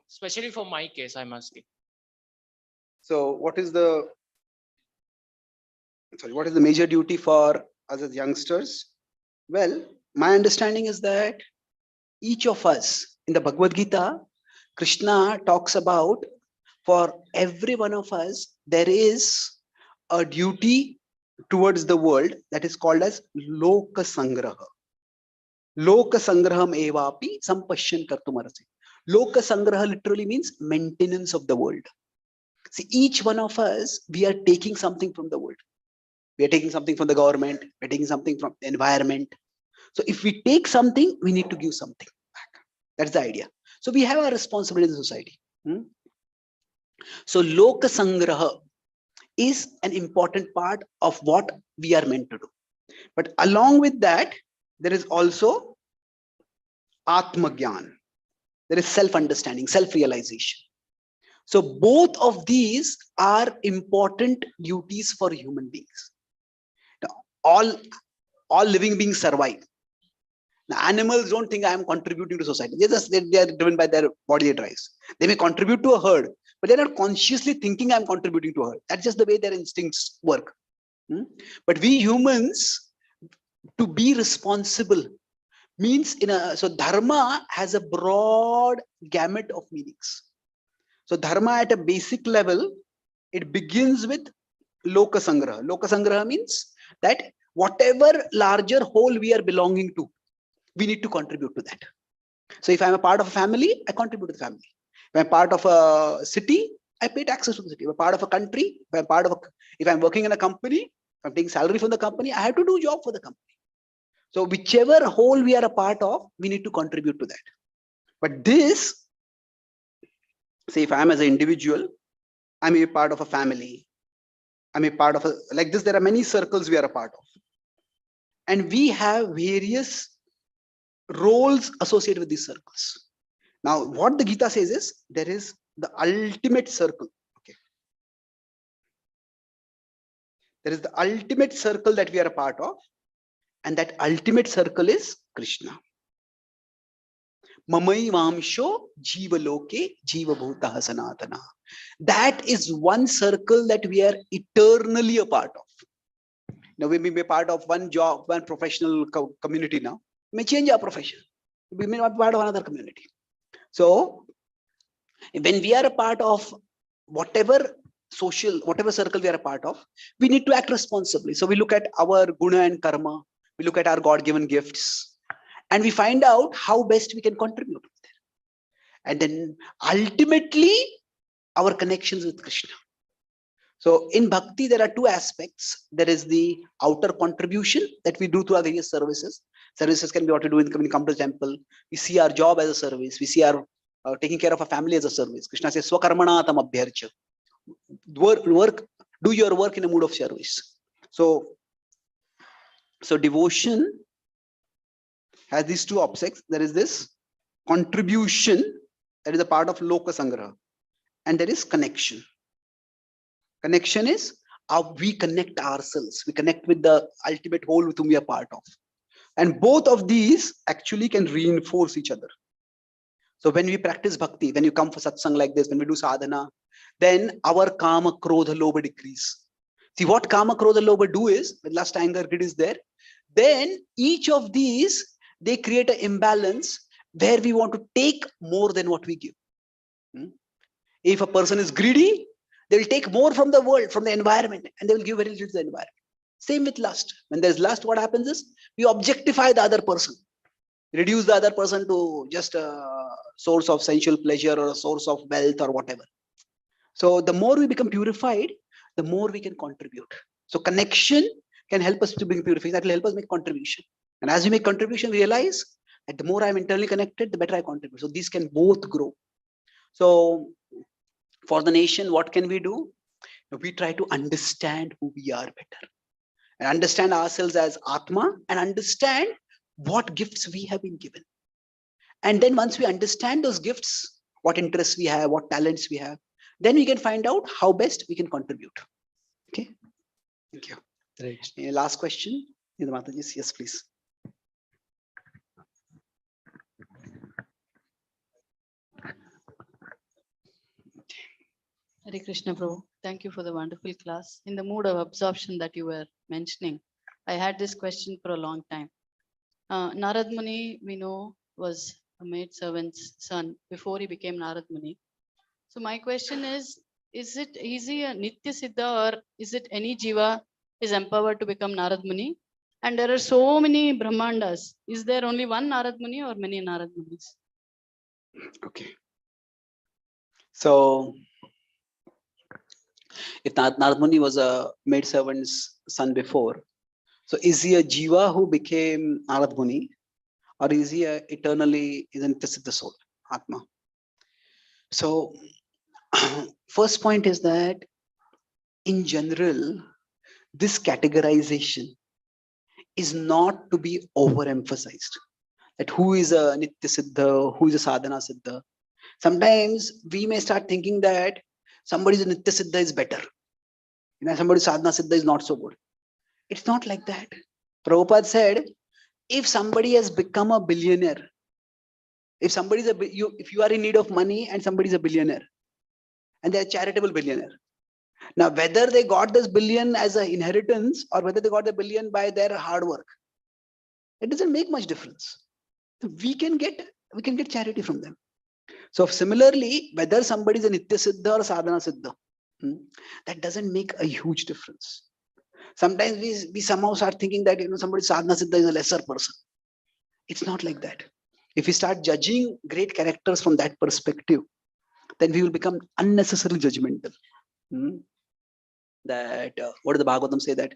Especially for my case, I'm asking. So what is the major duty for us as youngsters? Well, my understanding is that each of us in the Bhagavad Gita, Krishna talks about, for every one of us, there is a duty towards the world that is called as Loka Sangraha. Loka Sangraham evapi sampashyan kartumarase. Loka Sangraha literally means maintenance of the world. See, each one of us, we are taking something from the world. We are taking something from the government, we're taking something from the environment. So if we take something, we need to give something back. That's the idea. So we have a responsibility in the society. So Loka Sangraha is an important part of what we are meant to do. But along with that, there is also Atmagyan. There is self-understanding, self-realization. So both of these are important duties for human beings. Now, all living beings survive. Now, animals don't think I am contributing to society. They are driven by their body drives. They may contribute to a herd, but they're not consciously thinking I'm contributing to a herd. That's just the way their instincts work. But we humans, to be responsible, means so dharma has a broad gamut of meanings. So dharma at a basic level, it begins with Loka Sangraha. Loka Sangraha means that whatever larger whole we are belonging to, we need to contribute to that. So if I'm a part of a family, I contribute to the family. If I'm part of a city, I pay taxes to the city. If I'm part of a country, if I'm working in a company, if I'm taking salary from the company, I have to do job for the company. So whichever whole we are a part of, we need to contribute to that. But this, say if I'm as an individual, I'm a part of a family, I'm a part of a, like this, there are many circles we are a part of. And we have various roles associated with these circles. Now, what the Gita says is, there is the ultimate circle. Okay. There is the ultimate circle that we are a part of, and that ultimate circle is Krishna. Mamai Vamsho Jiva Loke Jiva Bhutah Sanatana. That is one circle that we are eternally a part of. Now, we may be part of one job, one professional community now. We may change our profession. We may not be part of another community. So, when we are a part of whatever circle we are a part of, we need to act responsibly. So, we look at our guna and karma, we look at our God-given gifts, and we find out how best we can contribute. And then ultimately, our connections with Krishna. So in bhakti, there are two aspects. There is the outer contribution that we do through our various services. Services can be what we do when we come to the temple. We see our job as a service. We see our taking care of our family as a service. Krishna says, Swakarmana tam abhyarcha. Do your work in a mood of service. So devotion has these two aspects. There is this contribution, that is a part of Loka Sangraha, and there is connection. Connection is how we connect ourselves. We connect with the ultimate whole with whom we are part of. And both of these actually can reinforce each other. So when we practice bhakti, when you come for satsang like this, when we do sadhana, then our kama, krodha, lobha decrease. See, what kama, krodha, lobha do is, when lust, anger, greed is there, then each of these, they create an imbalance where we want to take more than what we give. If a person is greedy, they will take more from the world, from the environment, and they will give very little to the environment. Same with lust. When there's lust, what happens is we objectify the other person, reduce the other person to just a source of sensual pleasure or a source of wealth or whatever. So the more we become purified, the more we can contribute. So connection can help us to bring purification. That will help us make contribution. And as we make contribution, we realize that the more I'm internally connected, the better I contribute. So these can both grow. So for the nation, what can we do? We try to understand who we are better and understand ourselves as Atma and understand what gifts we have been given. And then once we understand those gifts, what interests we have, what talents we have, then we can find out how best we can contribute. Okay. Thank you. Right. Last question. Yes, please. Hare Krishna Prabhu, thank you for the wonderful class. In the mood of absorption that you were mentioning, I had this question for a long time. Narad Muni, we know, was a maid servant's son before he became Narad Muni. So my question is he a Nitya Siddha, or is it any Jiva is empowered to become Narad Muni? And there are so many Brahmandas. Is there only one Narad Muni or many Narad Munis? Okay. So if Narad Muni was a maid servant's son before, so is he a Jiva who became Narad Muni, or is he eternally is a Nitya soul, Atma? So first point is that in general, this categorization is not to be overemphasized. That who is a Nitya Siddha, who is a Sadhana Siddha. Sometimes we may start thinking that somebody is a Nitya Siddha is better. Somebody Sadhana Siddha is not so good. It's not like that. Prabhupada said, if somebody has become a billionaire, if somebody is if you are in need of money and somebody is a billionaire, and they're a charitable billionaire. Now, whether they got this billion as an inheritance or whether they got the billion by their hard work, it doesn't make much difference. We can get charity from them. So similarly, whether somebody is a Nitya Siddha or Sadhana Siddha, that doesn't make a huge difference. Sometimes we somehow start thinking that somebody Sadhana Siddha is a lesser person. It's not like that. If we start judging great characters from that perspective, then we will become unnecessarily judgmental. That what does the Bhagavatam say? That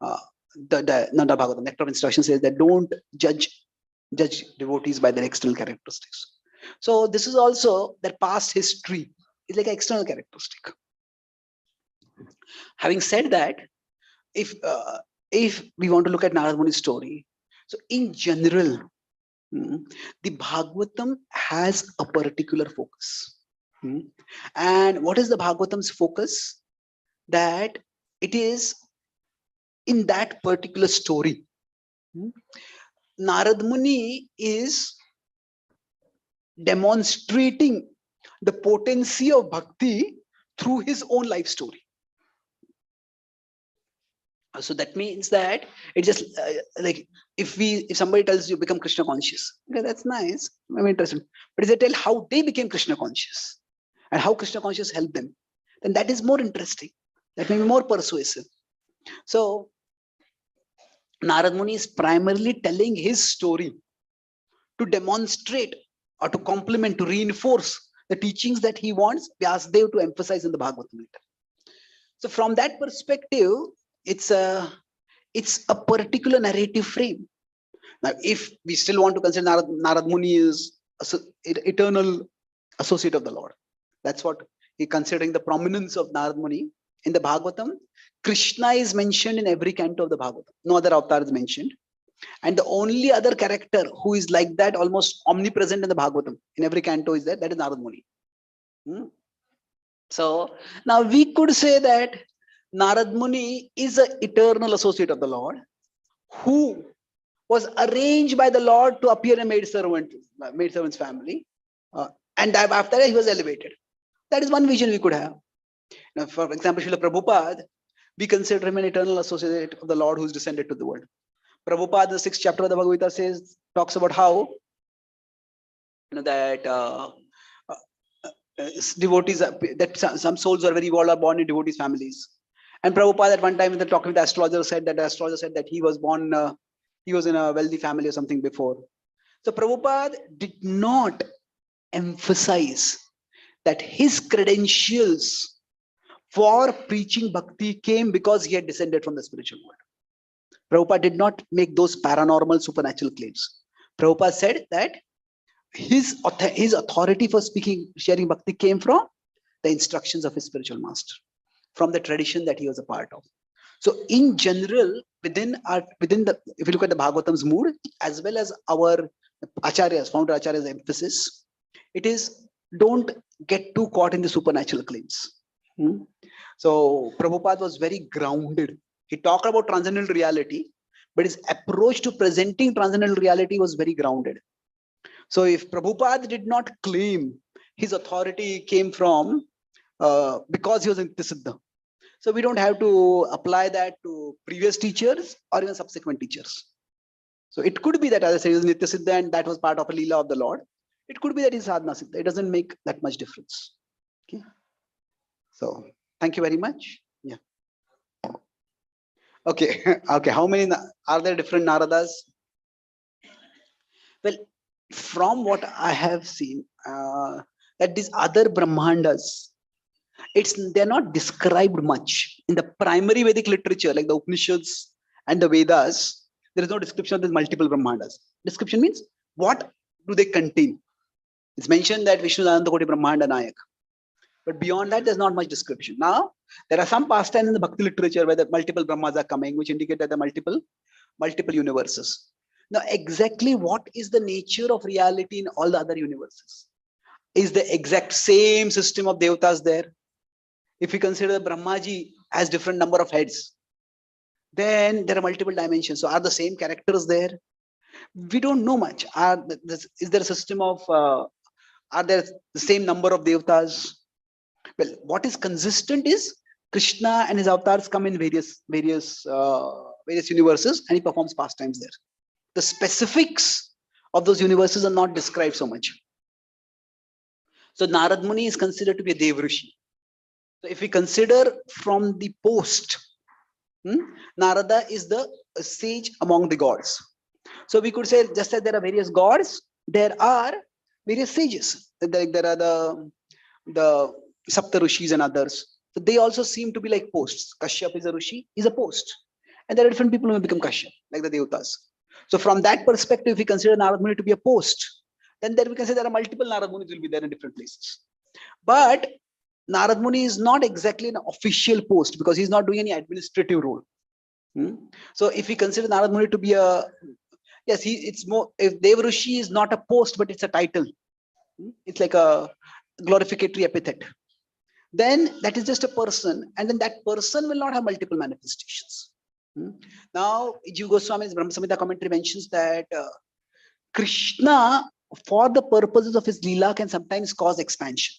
not the Bhagavatam, Nectar of Instruction says that don't judge devotees by their external characteristics. So this is also that past history is like an external characteristic. Having said that, if we want to look at Narad Muni's story, so in general, the Bhagavatam has a particular focus. And what is the Bhagavatam's focus? That it is in that particular story. Narad Muni is demonstrating the potency of bhakti through his own life story. So that means that it just like if somebody tells you become Krishna conscious, okay, that's nice, I'm interested. But if they tell how they became Krishna conscious and how Krishna conscious helped them, then that is more interesting. That may be more persuasive. So Narad Muni is primarily telling his story to demonstrate or to complement, to reinforce the teachings that he wants Vyasadeva to emphasize in the Bhagavatam. So from that perspective, it's a particular narrative frame. Now, if we still want to consider Narad Muni is eternal associate of the Lord, that's what he considering the prominence of Narad Muni in the Bhagavatam. Krishna is mentioned in every canto of the Bhagavatam. No other avatar is mentioned. And the only other character who is like that, almost omnipresent in the Bhagavatam, in every canto is that is Narad Muni. So now we could say that Narad Muni is an eternal associate of the Lord who was arranged by the Lord to appear in maid servant's family. And after that, he was elevated. That is one vision we could have. Now, for example, Srila Prabhupada, we consider him an eternal associate of the Lord who is descended to the world. Prabhupada, the 6th chapter of the Bhagavata talks about how that devotees, that some souls are very born in devotees' families. And Prabhupada at one time in the talking with the astrologer said that he was born, he was in a wealthy family or something before. So Prabhupada did not emphasize that his credentials for preaching bhakti came because he had descended from the spiritual world. Prabhupada did not make those paranormal supernatural claims. Prabhupada said that his authority for speaking, sharing bhakti came from the instructions of his spiritual master, from the tradition that he was a part of. So in general, within the, if you look at the Bhagavatam's mood, as well as our acharyas, founder acharyas emphasis, it is don't get too caught in the supernatural claims. So Prabhupada was very grounded. He talked about transcendental reality, but his approach to presenting transcendental reality was very grounded. So if Prabhupada did not claim his authority came from because he was in Nityasiddha, so we don't have to apply that to previous teachers or even subsequent teachers. So it could be that, as I said, he was Nityasiddha and that was part of a Leela of the Lord. It could be that he's Sadhana Siddha. It doesn't make that much difference. Okay. So thank you very much. Yeah. Okay. Okay. How many are there different Naradas? Well, from what I have seen, that these other Brahmandas, they're not described much in the primary Vedic literature, like the Upanishads and the Vedas. There is no description of these multiple Brahmandas. Description means what do they contain? It's mentioned that Vishnu Ananda Koti Brahmanda Nayak. But beyond that, there's not much description. Now, there are some pastimes in the Bhakti literature where the multiple Brahmas are coming, which indicate that the multiple universes. Now, exactly what is the nature of reality in all the other universes? Is the exact same system of devatas there? If we consider Brahmaji has different number of heads, then there are multiple dimensions. So are the same characters there? We don't know much. Is there a system of, are there the same number of devatas? Well, what is consistent is Krishna and his avatars come in various universes and he performs pastimes there. The specifics of those universes are not described so much. So Narad Muni is considered to be a Devrishi. So if we consider from the post, Narada is the sage among the gods. So we could say, just as there are various gods, there are various sages. There are the Sapta Rishis and others. So they also seem to be like posts. Kashyap is a Rishi, is a post. And there are different people who become Kashyap, like the Devatas. So from that perspective, if we consider Narad Muni to be a post, then there we can say there are multiple Narad Munis will be there in different places. But Narad Muni is not exactly an official post because he's not doing any administrative role. So if we consider Narad Muni to be a, yes, it's more, if Devrishi is not a post, but it's a title. It's like a glorificatory epithet. Then that is just a person, and then that person will not have multiple manifestations. Now, Jiva Goswami's Brahma Samhita commentary mentions that Krishna, for the purposes of his Leela, can sometimes cause expansion.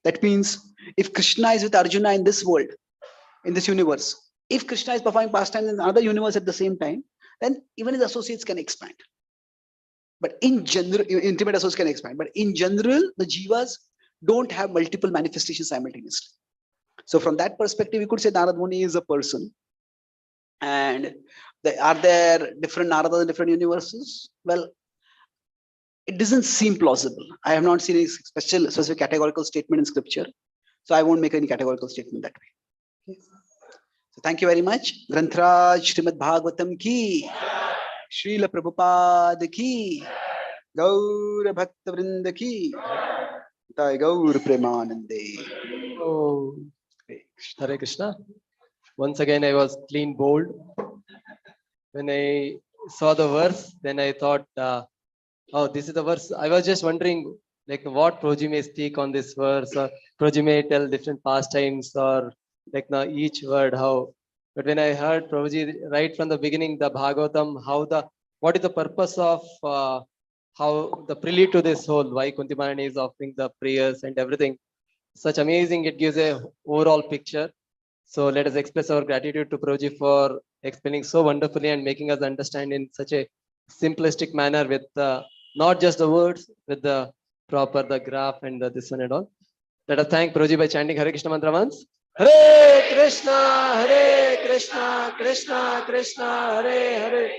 That means if Krishna is with Arjuna in this world, in this universe, if Krishna is performing pastimes in another universe at the same time, then even his associates can expand. But in general, intimate associates can expand. But in general, the Jivas don't have multiple manifestations simultaneously. So from that perspective, we could say Narad Muni is a person. And are there different Naradas in different universes? Well, it doesn't seem plausible. I have not seen a specific categorical statement in scripture. So I won't make any categorical statement that way. Okay. So thank you very much. Grantraj Srimad Bhagavatam ki, Srila Prabhupada ki, Gaur Bhakta Vrinda ki, Jai Gaur Premanande. Oh, Hare Krishna. Once again, I was clean bold. When I saw the verse, then I thought, oh, this is the verse. I was just wondering, like, what Prabhuji may speak on this verse, or Prabhuji may tell different pastimes, or like now each word how. But when I heard Prabhuji right from the beginning, the Bhagavatam, what is the purpose of how the prelude to this whole, why Kuntimanani is offering the prayers and everything, such amazing, it gives a overall picture. So let us express our gratitude to Prabhuji for explaining so wonderfully and making us understand in such a simplistic manner with not just the words, with the proper, the graph and this one and all. Let us thank Prabhuji by chanting Hare Krishna mantra once. Hare Krishna, Krishna Krishna, Hare Hare,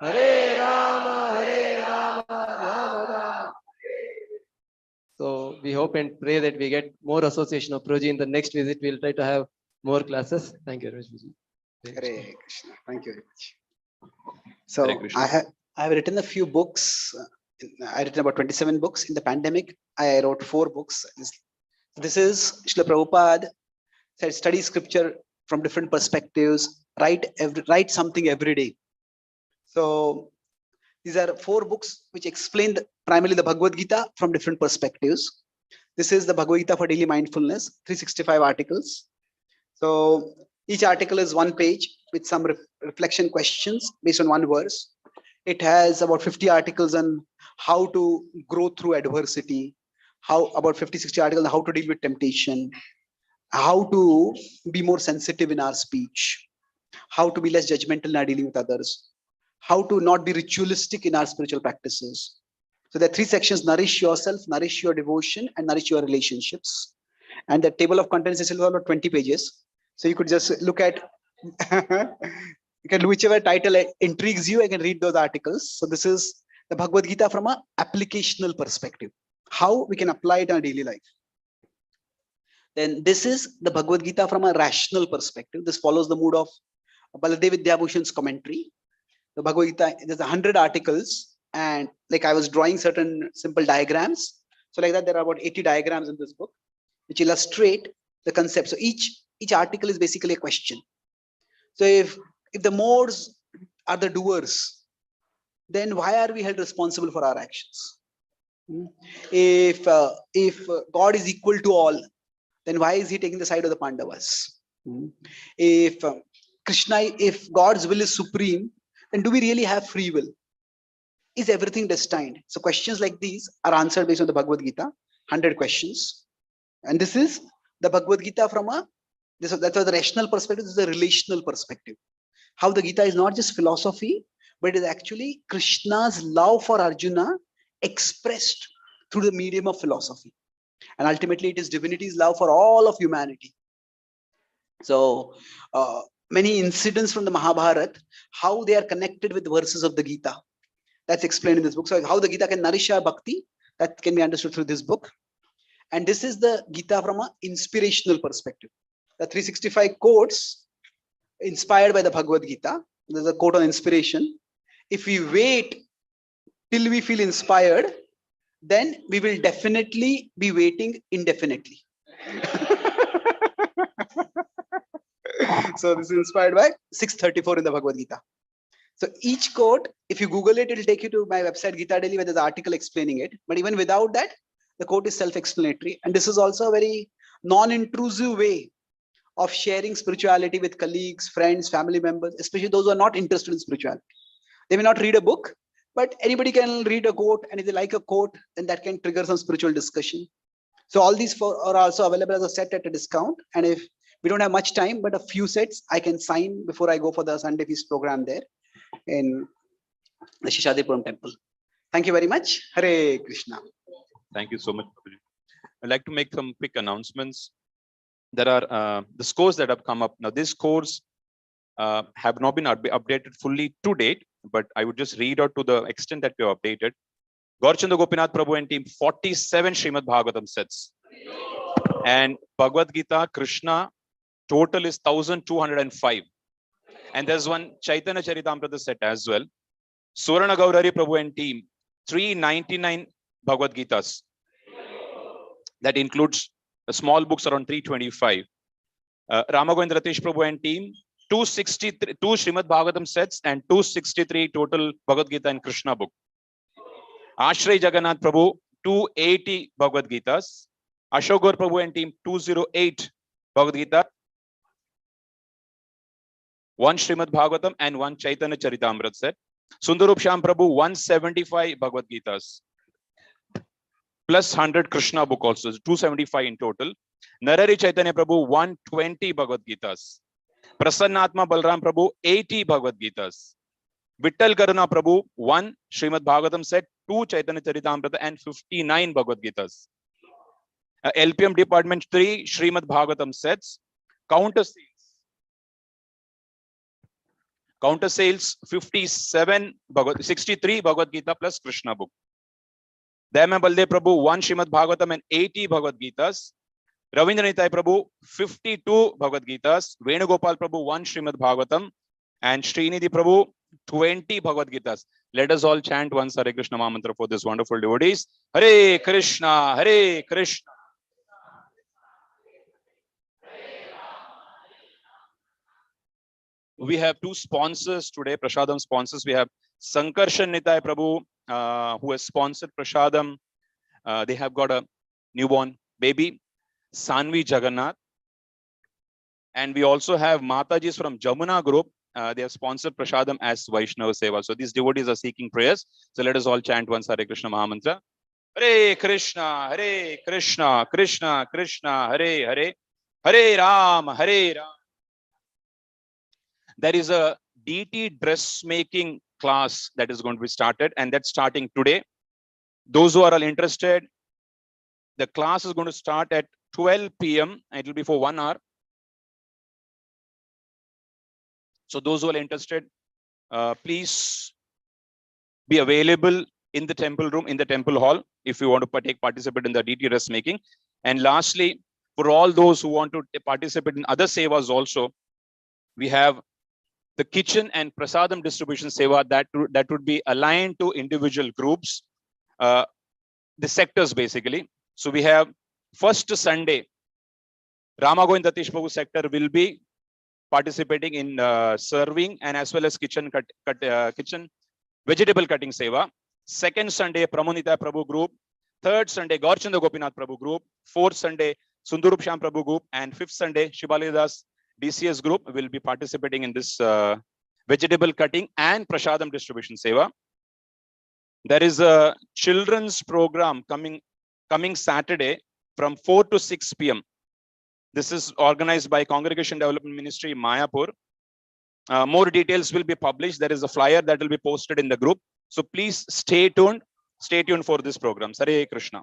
Hare Rama, Rama Rama. So we hope and pray that we get more association of Prabhuji in the next visit. We'll try to have more classes. Thank you, Rajji. Hare Krishna. Thank you very much. So Hare Krishna. I have written a few books. I written about 27 books. In the pandemic, I wrote 4 books. This is Srila Prabhupada said, study scripture from different perspectives, write something every day. So these are 4 books which explain primarily the Bhagavad Gita from different perspectives. This is the Bhagavad Gita for daily mindfulness, 365 articles. So each article is 1 page with some reflection questions based on 1 verse. It has about 50 articles on how to grow through adversity, about 50-60 articles on how to deal with temptation, how to be more sensitive in our speech, how to be less judgmental in our dealing with others, how to not be ritualistic in our spiritual practices. So there are 3 sections: nourish yourself, nourish your devotion, and nourish your relationships. And the table of contents is about 20 pages. So you could just look at you can whichever title intrigues you, I can read those articles. So this is the Bhagavad Gita from a applicational perspective, how we can apply it in our daily life. Then this is the Bhagavad Gita from a rational perspective. This follows the mood of Baladev Vidyabhushan's commentary. The Bhagavad Gita, there's 100 articles, and like I was drawing certain simple diagrams. So like that, there are about 80 diagrams in this book, which illustrate the concept. So each article is basically a question. So if the modes are the doers, then why are we held responsible for our actions? If God is equal to all, then why is he taking the side of the Pandavas? If if God's will is supreme, then do we really have free will? Is everything destined? So questions like these are answered based on the Bhagavad Gita, 100 questions. And this is the Bhagavad Gita from that was the rational perspective, this is a relational perspective. How the Gita is not just philosophy, but it is actually Krishna's love for Arjuna expressed through the medium of philosophy. And ultimately it is divinity's love for all of humanity. So many incidents from the Mahabharata, how they are connected with verses of the Gita, that's explained in this book. So how the Gita can nourish our bhakti, that can be understood through this book. And this is the Gita from an inspirational perspective. The 365 quotes inspired by the Bhagavad Gita. There's a quote on inspiration. If we wait till we feel inspired, then we will definitely be waiting indefinitely. So this is inspired by 634 in the Bhagavad Gita. So each quote, if you Google it, it'll take you to my website Gita Daily, where there's an article explaining it. But even without that, the quote is self-explanatory. And this is also a very non-intrusive way of sharing spirituality with colleagues, friends, family members, especially those who are not interested in spirituality. They may not read a book, but anybody can read a quote, and if they like a quote, then that can trigger some spiritual discussion. So all these 4 are also available as a set at a discount. And if we don't have much time, but a few sets I can sign before I go for the Sunday feast program there in the Shishadipuram temple. Thank you very much. Hare Krishna. Thank you so much. I'd like to make some quick announcements. There are the scores that have come up. Now, these scores have not been updated fully to date, but I would just read out to the extent that we have updated. Gaurchandra Gopinath Prabhu and team, 47 Srimad Bhagavatam sets. And Bhagavad Gita, Krishna, total is 1205. And there's one Chaitanya Charitamrita set as well. Surana Gaurari Prabhu and team, 399 Bhagavad Gitas. That includes small books around 325. Ramagovind Ratish Prabhu and team, 263, 2 Srimad Bhagavatam sets and 263 total Bhagavad Gita and Krishna book. Ashray Jagannath Prabhu, 280 Bhagavad Gitas. Ashok Gaur Prabhu and team, 208 Bhagavad Gita. 1 Srimad Bhagavatam and 1 Chaitanya Charitamrita set. Sundarup Sham Prabhu, 175 Bhagavad Gitas. Plus 100 Krishna book also, 275 in total. Narari Chaitanya Prabhu, 120 Bhagavad Gitas. Prasannatma Balram Prabhu, 80 Bhagavad Gitas. Vittal Karuna Prabhu, 1 Srimad Bhagavatam set, 2 Chaitanya Charitamrita and 59 Bhagavad Gitas. LPM department, 3 Srimad Bhagavatam sets. Counter sales 57 63 Bhagavad Gita plus Krishna book. Dayama Baldev Prabhu, 1 Srimad Bhagavatam and 80 Bhagavad Gitas. Ravindra Nitai Prabhu, 52 Bhagavad Gitas. Venugopal Prabhu, 1 Srimad Bhagavatam. And Srinidhi Prabhu, 20 Bhagavad Gitas. Let us all chant once Hare Krishna Mahamantra for this wonderful devotees. Hare Krishna, Hare Krishna. We have two sponsors today, Prasadam sponsors. We have Sankarshan Nitai Prabhu, who has sponsored Prasadam. They have got a newborn baby, Sanvi Jagannath. And we also have Matajis from Jamuna Group. They have sponsored Prasadam as Vaishnava Seva. So these devotees are seeking prayers. So let us all chant once Hare Krishna Mahamantra. Hare Krishna, Hare Krishna, Krishna Krishna, Hare Hare, Hare Ram, Hare Ram. There is a DT dressmaking class that is going to be started, and that's starting today. Those who are all interested, the class is going to start at 12 p.m. It will be for 1 hour. So those who are interested, please be available in the temple room, in the temple hall, if you want to participate in the DT dressmaking. And lastly, for all those who want to participate in other sevas also, we have the kitchen and prasadam distribution seva that would be aligned to individual groups, the sectors basically. So we have first Sunday, Ramagovind Datish Babu sector will be participating in serving and as well as kitchen vegetable cutting seva. Second Sunday, Pramonita Prabhu group. Third Sunday, Gaurchanda Gopinath Prabhu group. Fourth Sunday, Sundarup Sham Prabhu group. And fifth Sunday, Shibalidas DCS group will be participating in this vegetable cutting and prasadam distribution seva. There is a children's program coming Saturday from 4 to 6 p.m. This is organized by Congregation Development Ministry, Mayapur. More details will be published. There is a flyer that will be posted in the group. So please stay tuned. Stay tuned for this program. Hare Krishna.